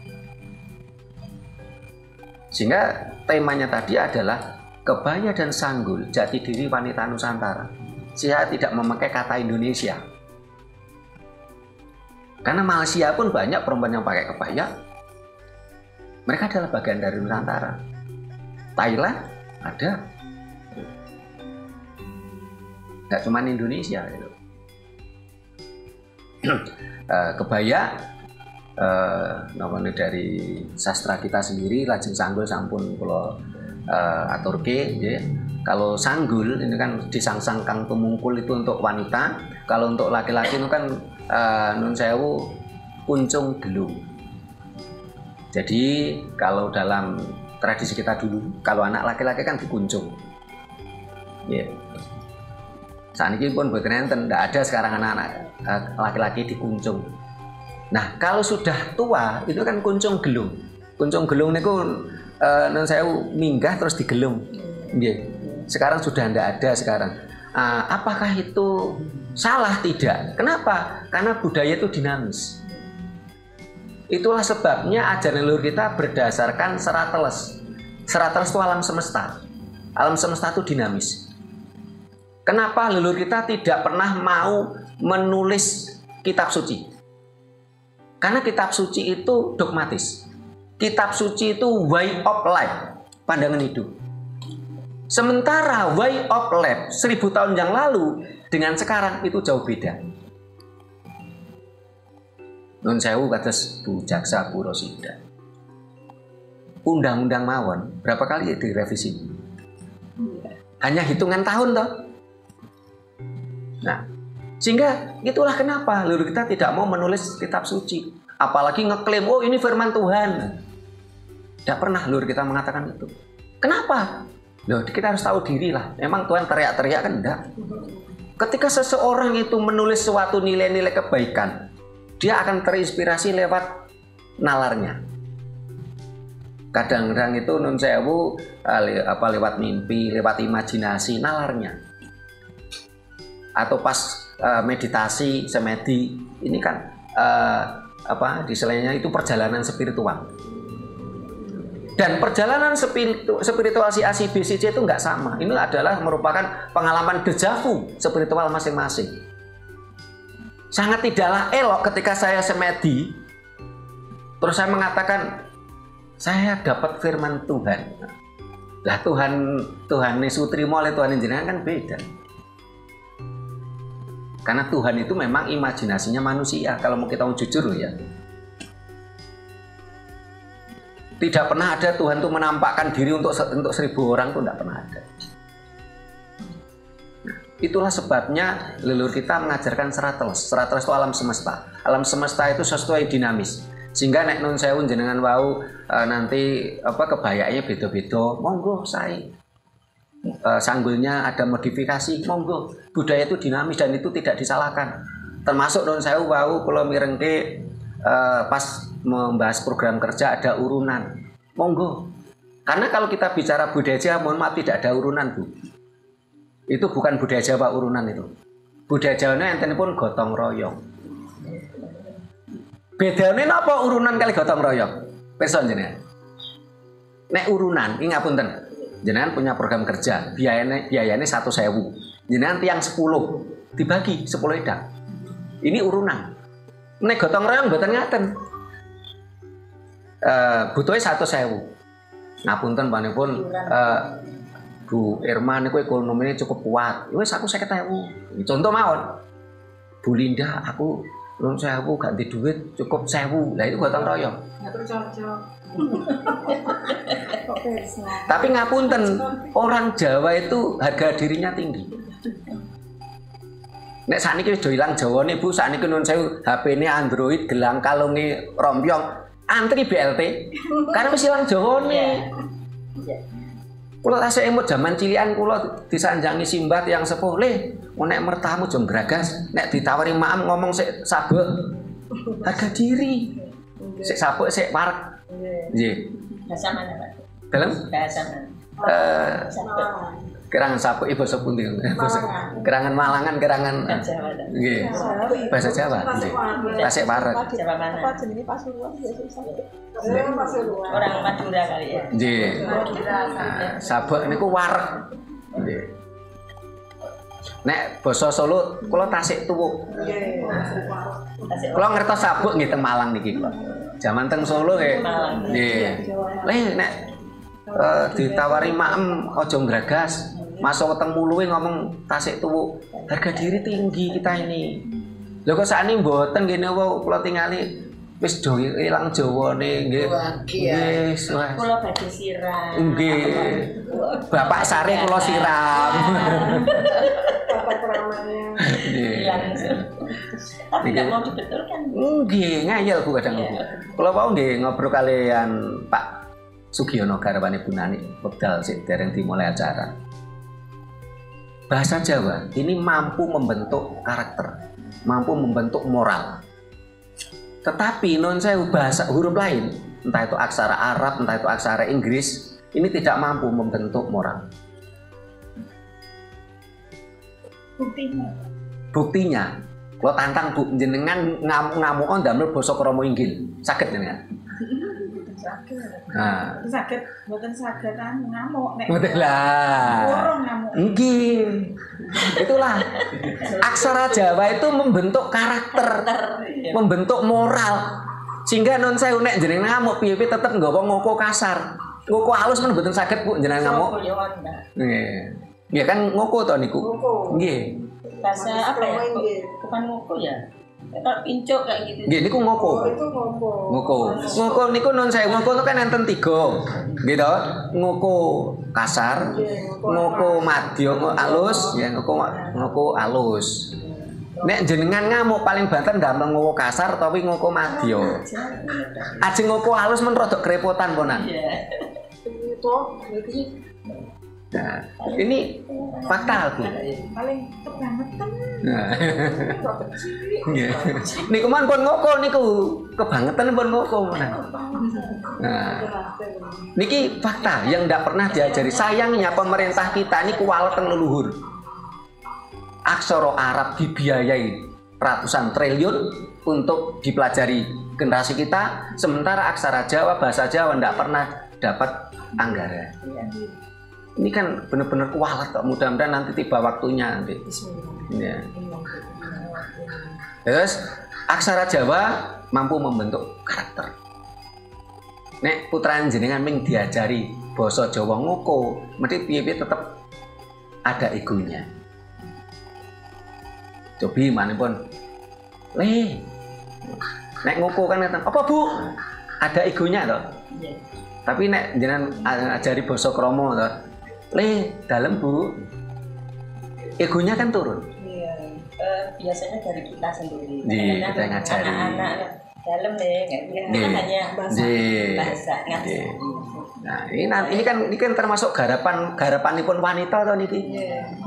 Sehingga temanya tadi adalah kebaya dan sanggul, jati diri wanita Nusantara. Saya tidak memakai kata Indonesia. Karena Malaysia pun banyak perempuan yang pakai kebaya. Mereka adalah bagian dari Nusantara. Thailand ada. Nggak cuma Indonesia gitu. Kebaya namanya dari sastra kita sendiri, lajeng sanggul sampun kula aturke nggih. Kalau sanggul ini kan disangsang kang tumungkul itu untuk wanita, kalau untuk laki-laki itu kan nun sewu kuncung gelung. Jadi kalau dalam tradisi kita dulu, kalau anak laki-laki kan dikuncung. Ya. Saat ini pun boten enten, tidak ada sekarang anak-anak laki-laki dikuncung. Nah, kalau sudah tua itu kan kuncung gelung. Kuncung gelung niku nun sewu minggah terus digelung. Nggih. Sekarang sudah tidak ada sekarang. Apakah itu salah? Tidak. Kenapa? Karena budaya itu dinamis. Itulah sebabnya ajaran leluhur kita berdasarkan serateles. Serateles itu alam semesta. Alam semesta itu dinamis. Kenapa leluhur kita tidak pernah mau menulis kitab suci? Karena kitab suci itu dogmatis. Kitab suci itu way of life, pandangan hidup. Sementara way of life 1000 tahun yang lalu dengan sekarang itu jauh beda. Nun sewu kados Bu Jaksa Bu Rosida. Undang-undang mawon berapa kali direvisi? Hanya hitungan tahun toh. Nah, sehingga itulah kenapa leluhur kita tidak mau menulis kitab suci, apalagi ngeklaim oh ini firman Tuhan. Tidak pernah leluhur kita mengatakan itu. Kenapa? Loh, kita harus tahu diri lah. Emang Tuhan teriak-teriak kan enggak? Ketika seseorang itu menulis suatu nilai-nilai kebaikan, dia akan terinspirasi lewat nalarnya. Kadang-kadang itu nun sewu lewat mimpi, lewat imajinasi, nalarnya. Atau pas meditasi, semedi, ini kan istilahnya itu perjalanan spiritual. Dan perjalanan spiritual si A, si B, si C itu nggak sama. Ini adalah merupakan pengalaman dejavu spiritual masing-masing. Sangat tidaklah elok ketika saya semedi, terus saya mengatakan, saya dapat firman Tuhan. Lah Tuhan Sutrimo oleh Tuhan jenengan kan beda. Karena Tuhan itu memang imajinasinya manusia. Kalau mau kita mau jujur ya. Tidak pernah ada Tuhan itu menampakkan diri untuk 1000 orang, itu tidak pernah ada. Nah, itulah sebabnya leluhur kita mengajarkan serateles. Serateles itu alam semesta. Alam semesta itu sesuatu yang dinamis. Sehingga nek nun sewu jenengan wau nanti kebayanya beda-beda, monggo saya. Sanggulnya ada modifikasi, monggo. Budaya itu dinamis dan itu tidak disalahkan. Termasuk nun sewu wau kula mirengke pas membahas program kerja ada urunan, monggo. Karena kalau kita bicara budaya Jawa, mohon maaf tidak ada urunan Bu. Itu bukan budaya Jawa urunan itu. Budaya Jawa enten pun gotong royong. Bedane napa urunan kali gotong royong? Pirsa jenengan. Nek urunan, iki ngapunten. Jenengan punya program kerja, biayane 1.000. Jenengan tiang 10 dibagi 10 edang. Ini urunan. Nek gotong royong mboten ngaten. Butuhe 100.000. Ngapunten panipun Bu Irma niku ekonomine cukup kuat. Wis aku 50.000. Contoh mawon. Bu Linda aku nuwun sewu ganti duit cukup 1.000. Lah itu gotong royong. Tapi ngapunten, orang Jawa itu harga dirinya tinggi. Nek sakniki wis do ilang Jawane Bu, sakniki nuwun sewu HP-ne Android, gelang kalunge rompyong, antri BLT. Karena wis ilang Jawane. Kula tasih emut jaman cilikan kula disanjangi simbat yang sepuh, "Le, nek mertamu jom gragas, nek ditawari maam ngomong sik sabuk." Harga diri. Sik sabuk sik parek. Nggih. Bahasa mana, Pak? Dalam Bahasa mana? kerangan sabuk basa pundi? Kerangan Malangan, kerangan Jawa. nggih. Bahasa Jawa. Nggih. Tasik parek. Jawa mana? Apa jenenge Pasuruan ya susah. Orang Madura kali ya. Nggih. Nah, sabuk niku wareg. Nggih. Nek basa Solo kula tasik tuwuk. Kula ngertos sabuk nggih teng Malang niki kula. Jaman teng Solo nggih. Nggih. Nek ditawari maem aja ngragas, masuk teng muluwe ngomong tasik tuwuk. Harga diri tinggi kita ini. Lho kok sakniki mboten ngene wae kula tingali wis do ilang Jawane nggih. Wis wis. Kula badhe siram. Nggih. Bapak sare kula siram. Bapak teramanya. Nggih. Tapi nggak mau dibetulkan. Nggih, ngayal Bu kadang. Kula wau nggih ngobrol kalian Pak Sugiono garwane Bu Nani wekdal sik dereng dimulai acara. Bahasa Jawa ini mampu membentuk karakter, mampu membentuk moral. Tetapi non sewu bahasa huruf lain, entah itu aksara Arab, entah itu aksara Inggris, ini tidak mampu membentuk moral. Buktinya, kalau tantang Bu jenengan ngamuk-ngamuk ndamel basa krama Inggil, saged jenengan. Nah, Sakit, mboten saged kan ngamuk nek. betul lah. Urung ngamuk. Nggih. Itulah aksara Jawa itu membentuk karakter, membentuk moral. Sehingga non sewu nek jenengan ngamuk piye-piye tetep nggawa ngoko kasar. Ngoko halus men mboten saged Bu jenengan ngamuk. Nggih. Nggih kan ngoko to niku. Nggih. Bahasa apa ya? Bukan ngoko ya? Kalau pincuk kayak gitu. Nggih niku ngoko. Itu ngoko. Ngoko niku non sewu ngoko itu kan enten 3. Gitu. Ngoko kasar, ngoko madya alus, ya ngoko alus. Nek jenengan ngamuk paling banter ndamel ngoko kasar tapi ngoko madya. Ajeng ngoko alus men rada kerepotan ponan. Itu iki Nah, ini fakta Bu. Paling kebangetan. Nah. Niku man pun ngoko niku kebangetan pun ngoko menan. Nah, niki fakta yang tidak pernah diajari. Sayangnya pemerintah kita ini kuwalet teng leluhur. Aksara Arab dibiayai ratusan triliun untuk dipelajari generasi kita, sementara aksara Jawa, bahasa Jawa tidak pernah dapat anggaran. Ini kan benar-benar kualat kok. Mudah-mudahan nanti tiba waktunya nanti. Ya. Terus aksara Jawa mampu membentuk karakter. Nek putrane jenengan ming diajari basa Jawa ngoko, mesti piye-piye tetap ada egonya. Cobi manipun. Le. Nek ngoko kan ngeten, "Apa Bu?" Ada egonya toh. Tapi nek jenengan ajari basa krama toh. Le, dalam Bu, egonya kan turun. Iya, biasanya dari kita sendiri. Iya, kita ngajari. Anak-anak dalam deh, nggak hanya bahasa ngaji. Nah, ini kan termasuk garapanipun wanita to niki.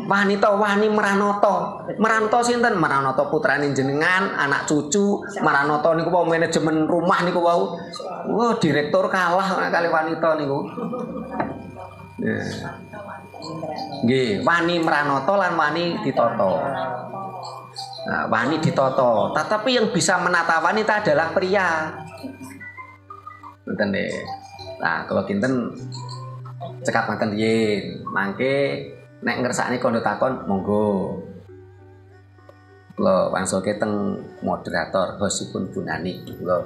Wanita wani Maranata sinten? Maranata putrane jenengan, anak cucu. Maranata niku wau manajemen rumah niku wau. Wah, direktur kalah kali wanita niku. Nggih, wani Maranata lan wani ditata. Nah, wani ditata, tetapi yang bisa menata wanita adalah pria. Ngoten nggih. Nah, kalau kinten cekap ngoten yen, mangke nek ngersakne kondo takon monggo. Kula wangsulke teng moderator hostipun Bu Nani. Kula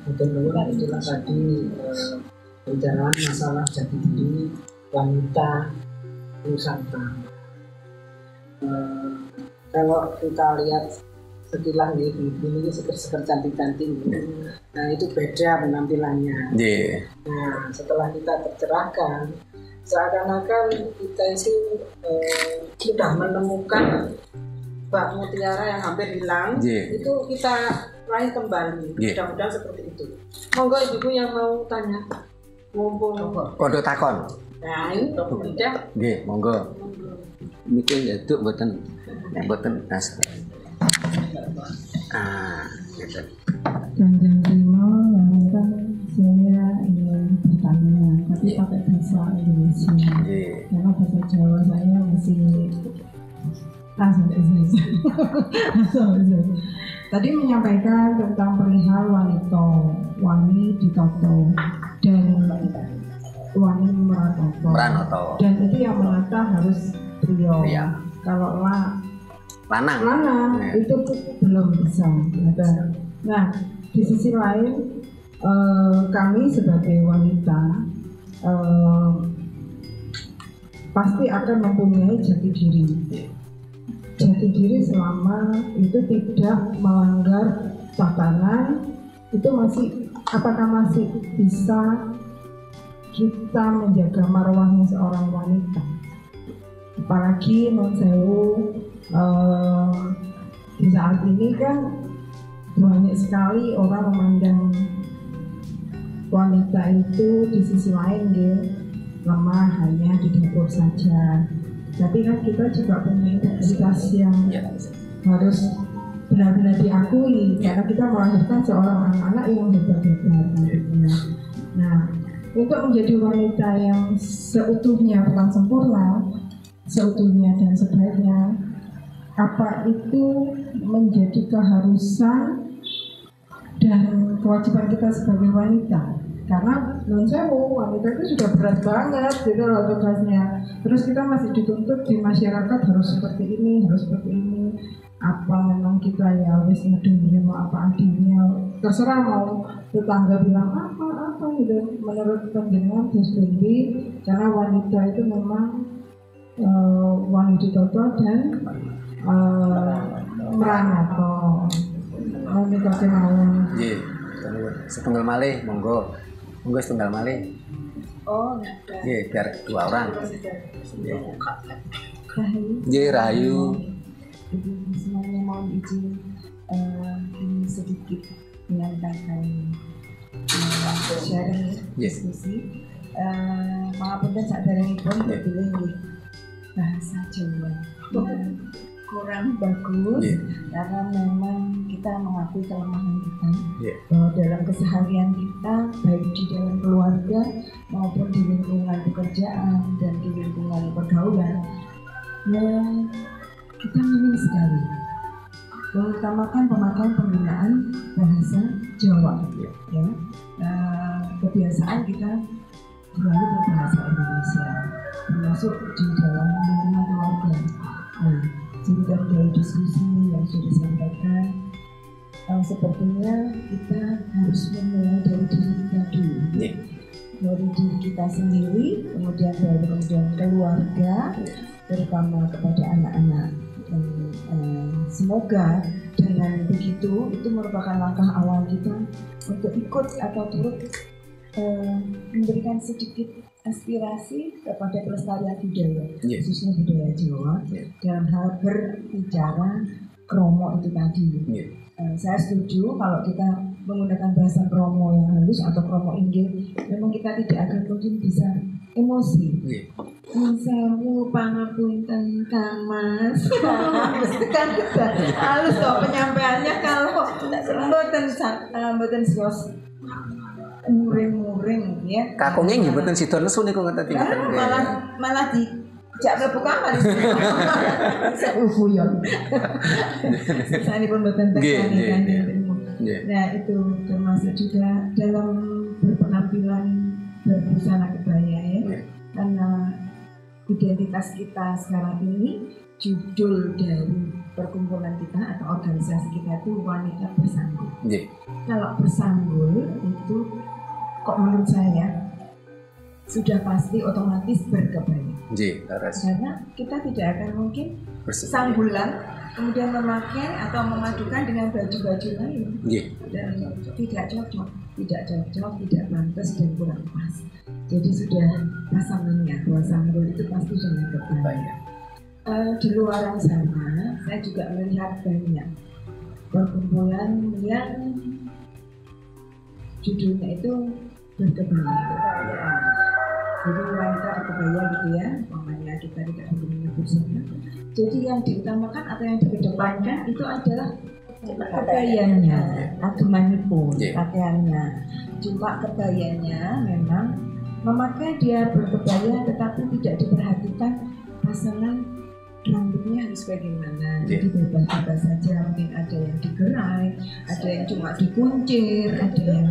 Betul banget itulah tadi pembicaraan masalah jati diri wanita Nusantara. Kalau kita lihat sekilas nih, ini seger-seger cantik-cantik. Nah itu beda penampilannya. nggih. Nah setelah kita tercerahkan, seakan-akan kita itu sudah menemukan bak mutiara yang hampir hilang. Itu kita raih kembali. Mudah-mudahan seperti itu. Monggo ibu yang mau tanya. Mumpung Kondo takon. nah ini udah. Nggih, monggo. Niki nduk mboten nas. Gitu. Kanjeng Rimo, kan saya ingin bertanya, tapi pakai bahasa Indonesia. Karena bahasa Jawa saya masih Tadi menyampaikan tentang perihal wanita, wani ditoto dan wani meratoto. Dan itu yang menata harus trio. Kalau lanang itu belum bisa. Nah, di sisi lain kami sebagai wanita pasti akan mempunyai jati diri. Jati diri selama itu tidak melanggar tatanan, itu apakah masih bisa kita menjaga marwahnya seorang wanita? Apalagi di saat ini kan banyak sekali orang memandang wanita itu di sisi lain lemah, hanya di dapur saja. Tapi kan kita juga punya integritas yang harus benar-benar diakui, karena kita melahirkan seorang anak-anak yang hebat-hebat nantinya. Nah, untuk menjadi wanita yang seutuhnya, bukan sempurna, seutuhnya dan sebaiknya, apa itu menjadi keharusan dan kewajiban kita sebagai wanita? Karena menurut saya wanita itu sudah berat banget gitu loh tugasnya. Terus kita masih dituntut di masyarakat harus seperti ini, harus seperti ini. Apa memang kita ya wis menerima apa adanya, terserah mau tetangga bilang apa gitu. Menurut panjenengan Gus Bendi, karena wanita itu memang wanita dan meranato. Wanita kemauan. Nggih, setunggal malih monggo. Monggo setunggal malih. Oh, Nggih, biar 2 orang. Nggih, Rahayu. Ibu semuanya mohon izin ini sedikit menyampaikan sharing diskusi. Pangapunten saderengipun dipilih bahasa Jawa kurang bagus karena memang kita mengakui kelemahan kita bahwa dalam keseharian kita baik di dalam keluarga maupun di lingkungan pekerjaan dan di lingkungan pergaulan kita minim sekali mengutamakan pemakaian penggunaan bahasa Jawa kebiasaan kita selalu berbahasa Indonesia termasuk di dalam lingkungan keluarga. Jadi dari diskusi yang sudah disampaikan, sepertinya kita harus memulai dari diri kita dulu, dari diri kita sendiri, kemudian keluarga, terutama kepada anak-anak. Dan semoga dengan begitu itu merupakan langkah awal kita untuk ikut atau turut memberikan sedikit aspirasi kepada pelestarian budaya, khususnya budaya Jawa, dalam hal berbicara kromo itu tadi. Saya setuju kalau kita menggunakan bahasa kromo yang halus atau kromo inggil, memang kita tidak akan mungkin bisa emosi. Sewu pangapunten Kang Mas. Kan halus kok penyampaiannya, kalau mboten sios muring-muring ya. Kakungnya nggih mboten sida nesu niku ngeten tingkatan. Malah di jak mlebu kamar iki. Seuhuyon. Sanipun mboten tersani. Nah, itu termasuk juga dalam berpenampilan berbusana kebaya ya. Karena identitas kita sekarang ini, judul dari perkumpulan kita atau organisasi kita itu wanita bersanggul. Kalau bersanggul itu kok menurut saya sudah pasti otomatis berkebaya. Karena kita tidak akan mungkin sanggulan kemudian memakai atau memadukan dengan baju-baju lain. Dan tidak cocok, tidak pantas dan kurang pas. Jadi sudah pasangannya bahwa sanggul itu pasti dengan kebaya. Di luar sana saya juga melihat banyak perkumpulan yang judulnya itu berkebaya. Jadi wanita berkebaya gitu ya, namanya kita tidak perlu menyebut siapa. Jadi yang diutamakan atau yang dikedepankan itu adalah kebayanya, agemanipun, pakaiannya. Cuma kebayanya memang memakai dia berkebaya tetapi tidak diperhatikan pasangan rambutnya harus bagaimana. Jadi bebas-bebas saja, mungkin ada yang digerai, ada yang cuma dikuncir, ada yang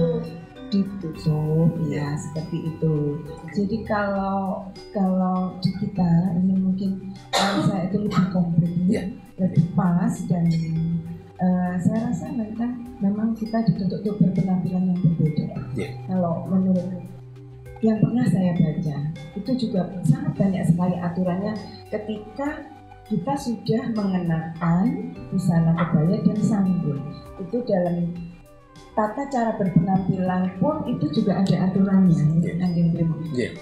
ditutup ya seperti itu. Jadi kalau di kita ini mungkin saya itu lebih komplit, lebih pas dan saya rasa memang kita dituntut untuk berpenampilan yang berbeda. Kalau menurut yang pernah saya baca itu juga sangat banyak sekali aturannya ketika kita sudah mengenakan busana kebaya dan sanggul. Itu dalam tata cara berpenampilan pun itu juga ada aturannya.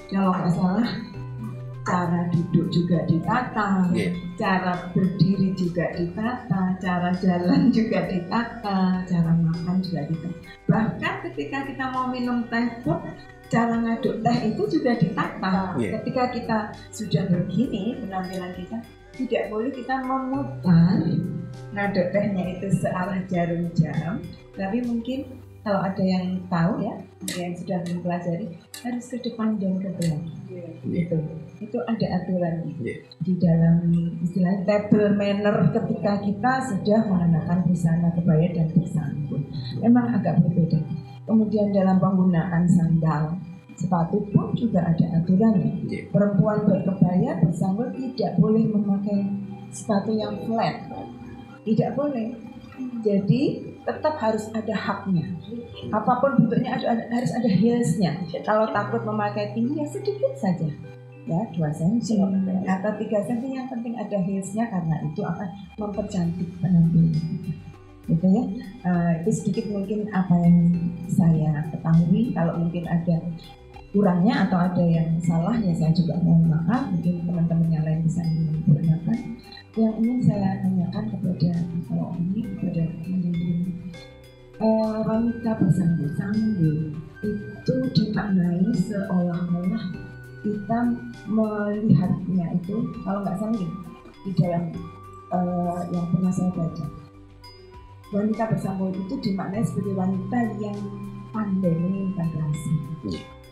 Kalau nggak salah, cara duduk juga ditata, cara berdiri juga ditata, cara jalan juga ditata, cara makan juga ditata. Bahkan ketika kita mau minum teh pun, cara ngaduk teh itu juga ditata. Ketika kita sudah begini penampilan kita, tidak boleh kita memutar ngaduk tehnya itu searah jarum jam. Tapi mungkin kalau ada yang tahu ya, yang sudah mempelajari harus ke depan dan ke belakang. Itu ada aturan di dalam istilah table manner ketika kita sudah mengenakan busana kebaya dan bersanggul. Memang agak berbeda. Kemudian dalam penggunaan sandal, sepatu pun juga ada aturannya. Perempuan berkebaya bersanggul tidak boleh memakai sepatu yang flat. Tidak boleh. Jadi tetap harus ada haknya. Apapun bentuknya harus ada heelsnya. Kalau takut memakai tinggi ya sedikit saja. Ya 2 cm atau 3 cm, yang penting ada heelsnya karena itu akan mempercantik penampilan kita. Gitu ya. Itu sedikit mungkin apa yang saya ketahui. Kalau mungkin ada kurangnya atau ada yang salah ya saya juga mohon maaf. Mungkin teman-teman yang lain bisa menyempurnakan. Yang ingin saya tanyakan kepada wanita bersanggul itu dimaknai seolah-olah kita melihatnya itu, kalau nggak salah di dalam yang pernah saya baca, wanita bersanggul itu dimaknai sebagai wanita yang pandai menyimpan rahasia.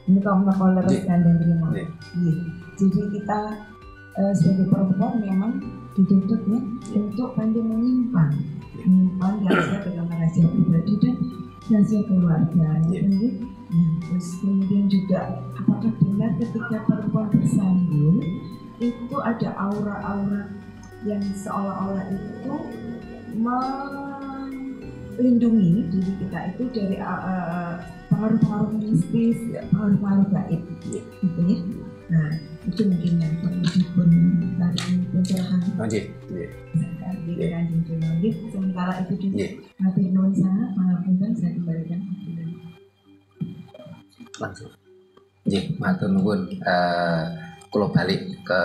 Ini kaum meneruskan dan terima. Jadi kita sebagai perempuan memang dituntut ya untuk pandai menyimpan rahasia dalam rahasia pribadi dan rahasia keluarga. Terus kemudian juga apakah benar ketika perempuan bersanggul itu ada aura-aura yang seolah-olah itu melindungi diri kita itu dari pengaruh-pengaruh mistis, pengaruh-pengaruh gaib, gitu ya. Nah, itu mungkin yang perlu dipencerahan. Sementara itu di hati nulis sana, pengapunten saya kembalikan. Langsung. Matur nuwun. Kalau balik ke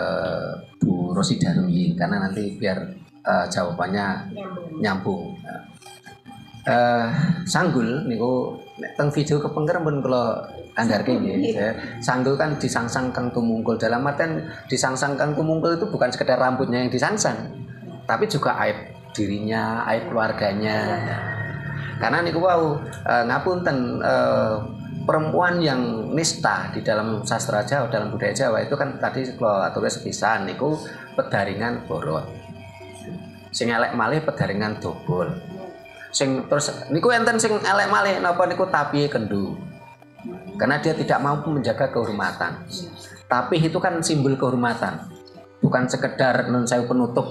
Bu Rosida karena nanti biar jawabannya nyambung. Sanggul niku teng video kepengker pun kalau anggarke nggih. Sanggul kan disangsangkan tumungkul, dalam artian disangsangkan tumungkul itu bukan sekedar rambutnya yang disangsang, tapi juga aib dirinya, aib keluarganya. Karena niku wau ngapunten perempuan yang nista di dalam sastra Jawa, dalam budaya Jawa itu kan tadi kalau aturnya sepisan niku pedaringan borot. Sing elek malih pedaringan dobol. Sing terus niku enten sing elek malih napa niku tapi kendu. Karena dia tidak mampu menjaga kehormatan. Tapi itu kan simbol kehormatan, bukan sekedar non sewu penutup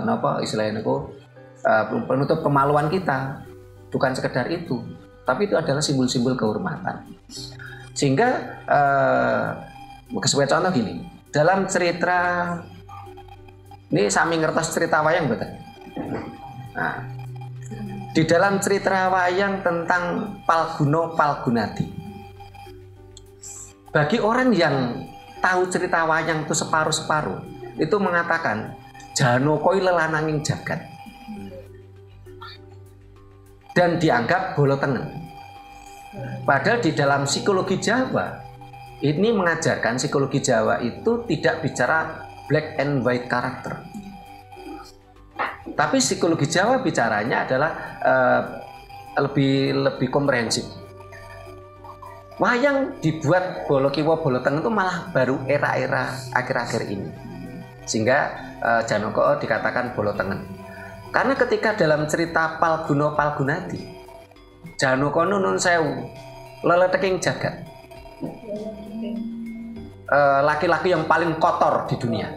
napa istilahnya itu penutup kemaluan kita, bukan sekedar itu, tapi itu adalah simbol-simbol kehormatan. Sehingga sebagai contoh gini, dalam cerita ini sami ngertos cerita wayang betul. Nah, di dalam cerita wayang tentang Palguna Palgunadi, bagi orang yang tahu cerita wayang itu separuh-separuh, itu mengatakan Janaka lelananging jagat dan dianggap bolo tengen. Padahal di dalam psikologi Jawa ini mengajarkan psikologi Jawa itu tidak bicara black and white karakter. Tapi psikologi Jawa bicaranya adalah lebih komprehensif. Wayang dibuat bolo kiwa bolo tengen itu malah baru era-era akhir-akhir ini. Sehingga Janaka dikatakan bolo tengen. Karena ketika dalam cerita Palguna Palgunadi, Janaka nun sewu leleteking jagat. Laki-laki yang paling kotor di dunia.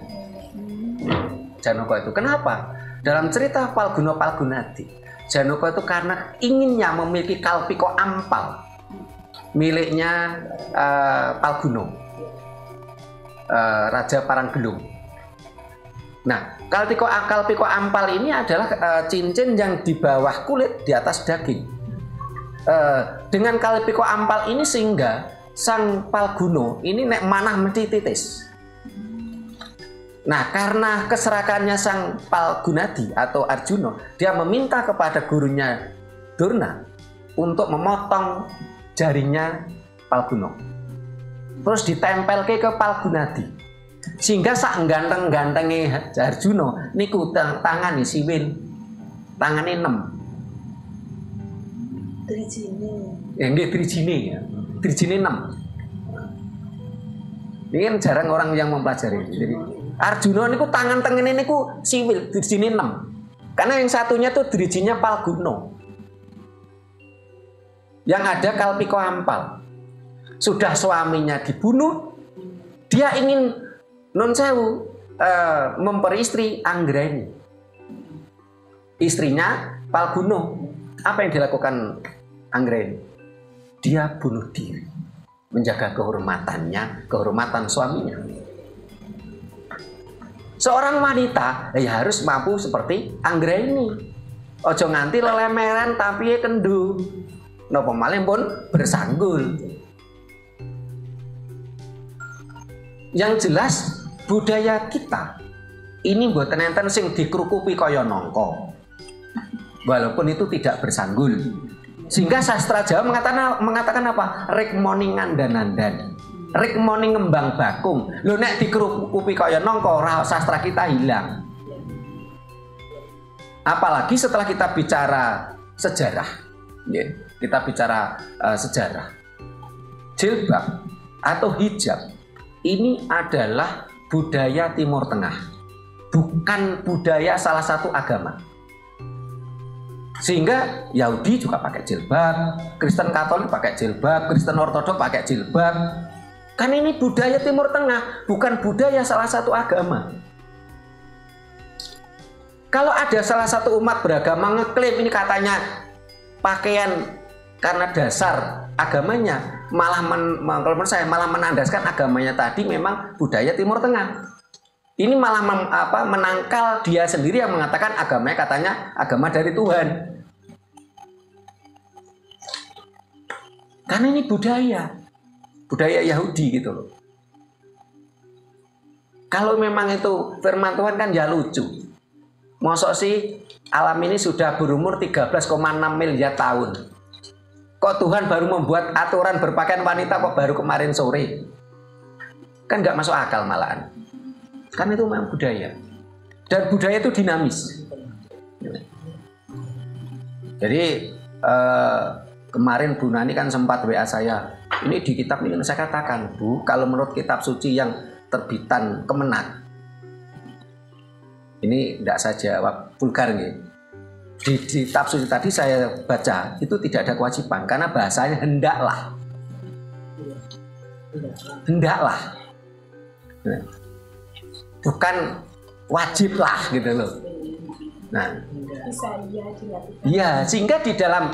Janaka itu. Kenapa? Dalam cerita Palguna Palgunadi, Janaka itu karena inginnya memiliki kalpika ampal miliknya Palguna, Raja Paranggelung. Nah, kalpika ampal ini adalah cincin yang di bawah kulit, di atas daging. Dengan kalpika ampal ini sehingga sang Palguna ini nek manah mesti titis. Nah, karena keserakannya sang Palgunadi atau Arjuna, dia meminta kepada gurunya Durna untuk memotong jarinya Palguna. Terus ditempelke ke Palgunadi. Sehingga sak ganteng-gantenge Arjuna niku tangane siwil. Tangane 6. Trijine. Ya nggih trijine ya. Trijine 6. Ini kan jarang orang yang mempelajari. Jadi Arjuna niku tangan tengene niku siwil trijine 6. Karena yang satunya tuh drijinya Palguna. Yang ada kalpika ampal. Sudah suaminya dibunuh, dia ingin non sewu memperi istri Anggraini. Istrinya Palguna. Apa yang dilakukan Anggraini? Dia bunuh diri, menjaga kehormatannya, kehormatan suaminya. Seorang wanita ya harus mampu seperti Anggraini. Ojo nganti lelemeran tapi kendu. Napa malih pun bersanggul. Yang jelas budaya kita ini mboten enten sing dikrukupi kaya nangka. Walaupun itu tidak bersanggul. Sehingga sastra Jawa mengatakan apa? Rek moni ngandan-andan. Rek moni ngembang bakung. Lho nek dikrukupi kaya nangka, sastra kita hilang. Apalagi setelah kita bicara sejarah. Kita bicara sejarah. Jilbab atau hijab ini adalah budaya Timur Tengah, bukan budaya salah satu agama. Sehingga Yahudi juga pakai jilbab, Kristen Katolik pakai jilbab, Kristen Ortodok pakai jilbab. Kan ini budaya Timur Tengah, bukan budaya salah satu agama. Kalau ada salah satu umat beragama ngeklaim ini katanya pakaian karena dasar agamanya, malah kalau menurut saya malah menandaskan agamanya tadi memang budaya Timur Tengah. Ini malah menangkal dia sendiri yang mengatakan agamanya katanya agama dari Tuhan. Karena ini budaya Yahudi gitu loh. Kalau memang itu firman Tuhan kan ya lucu. Mosok sih alam ini sudah berumur 13,6 miliar tahun. Kok Tuhan baru membuat aturan berpakaian wanita kok baru kemarin sore? Kan nggak masuk akal malahan. Kan itu memang budaya. Dan budaya itu dinamis. Jadi kemarin Bu Nani kan sempat WA saya. Ini di kitab ini saya katakan, Bu, kalau menurut kitab suci yang terbitan Kemenak. Ini tidak saya jawab vulgar nih. Di kitab suci tadi saya baca itu tidak ada kewajiban karena bahasanya hendaklah. hendaklah, bukan wajib lah gitu loh. Nah, iya, sehingga di dalam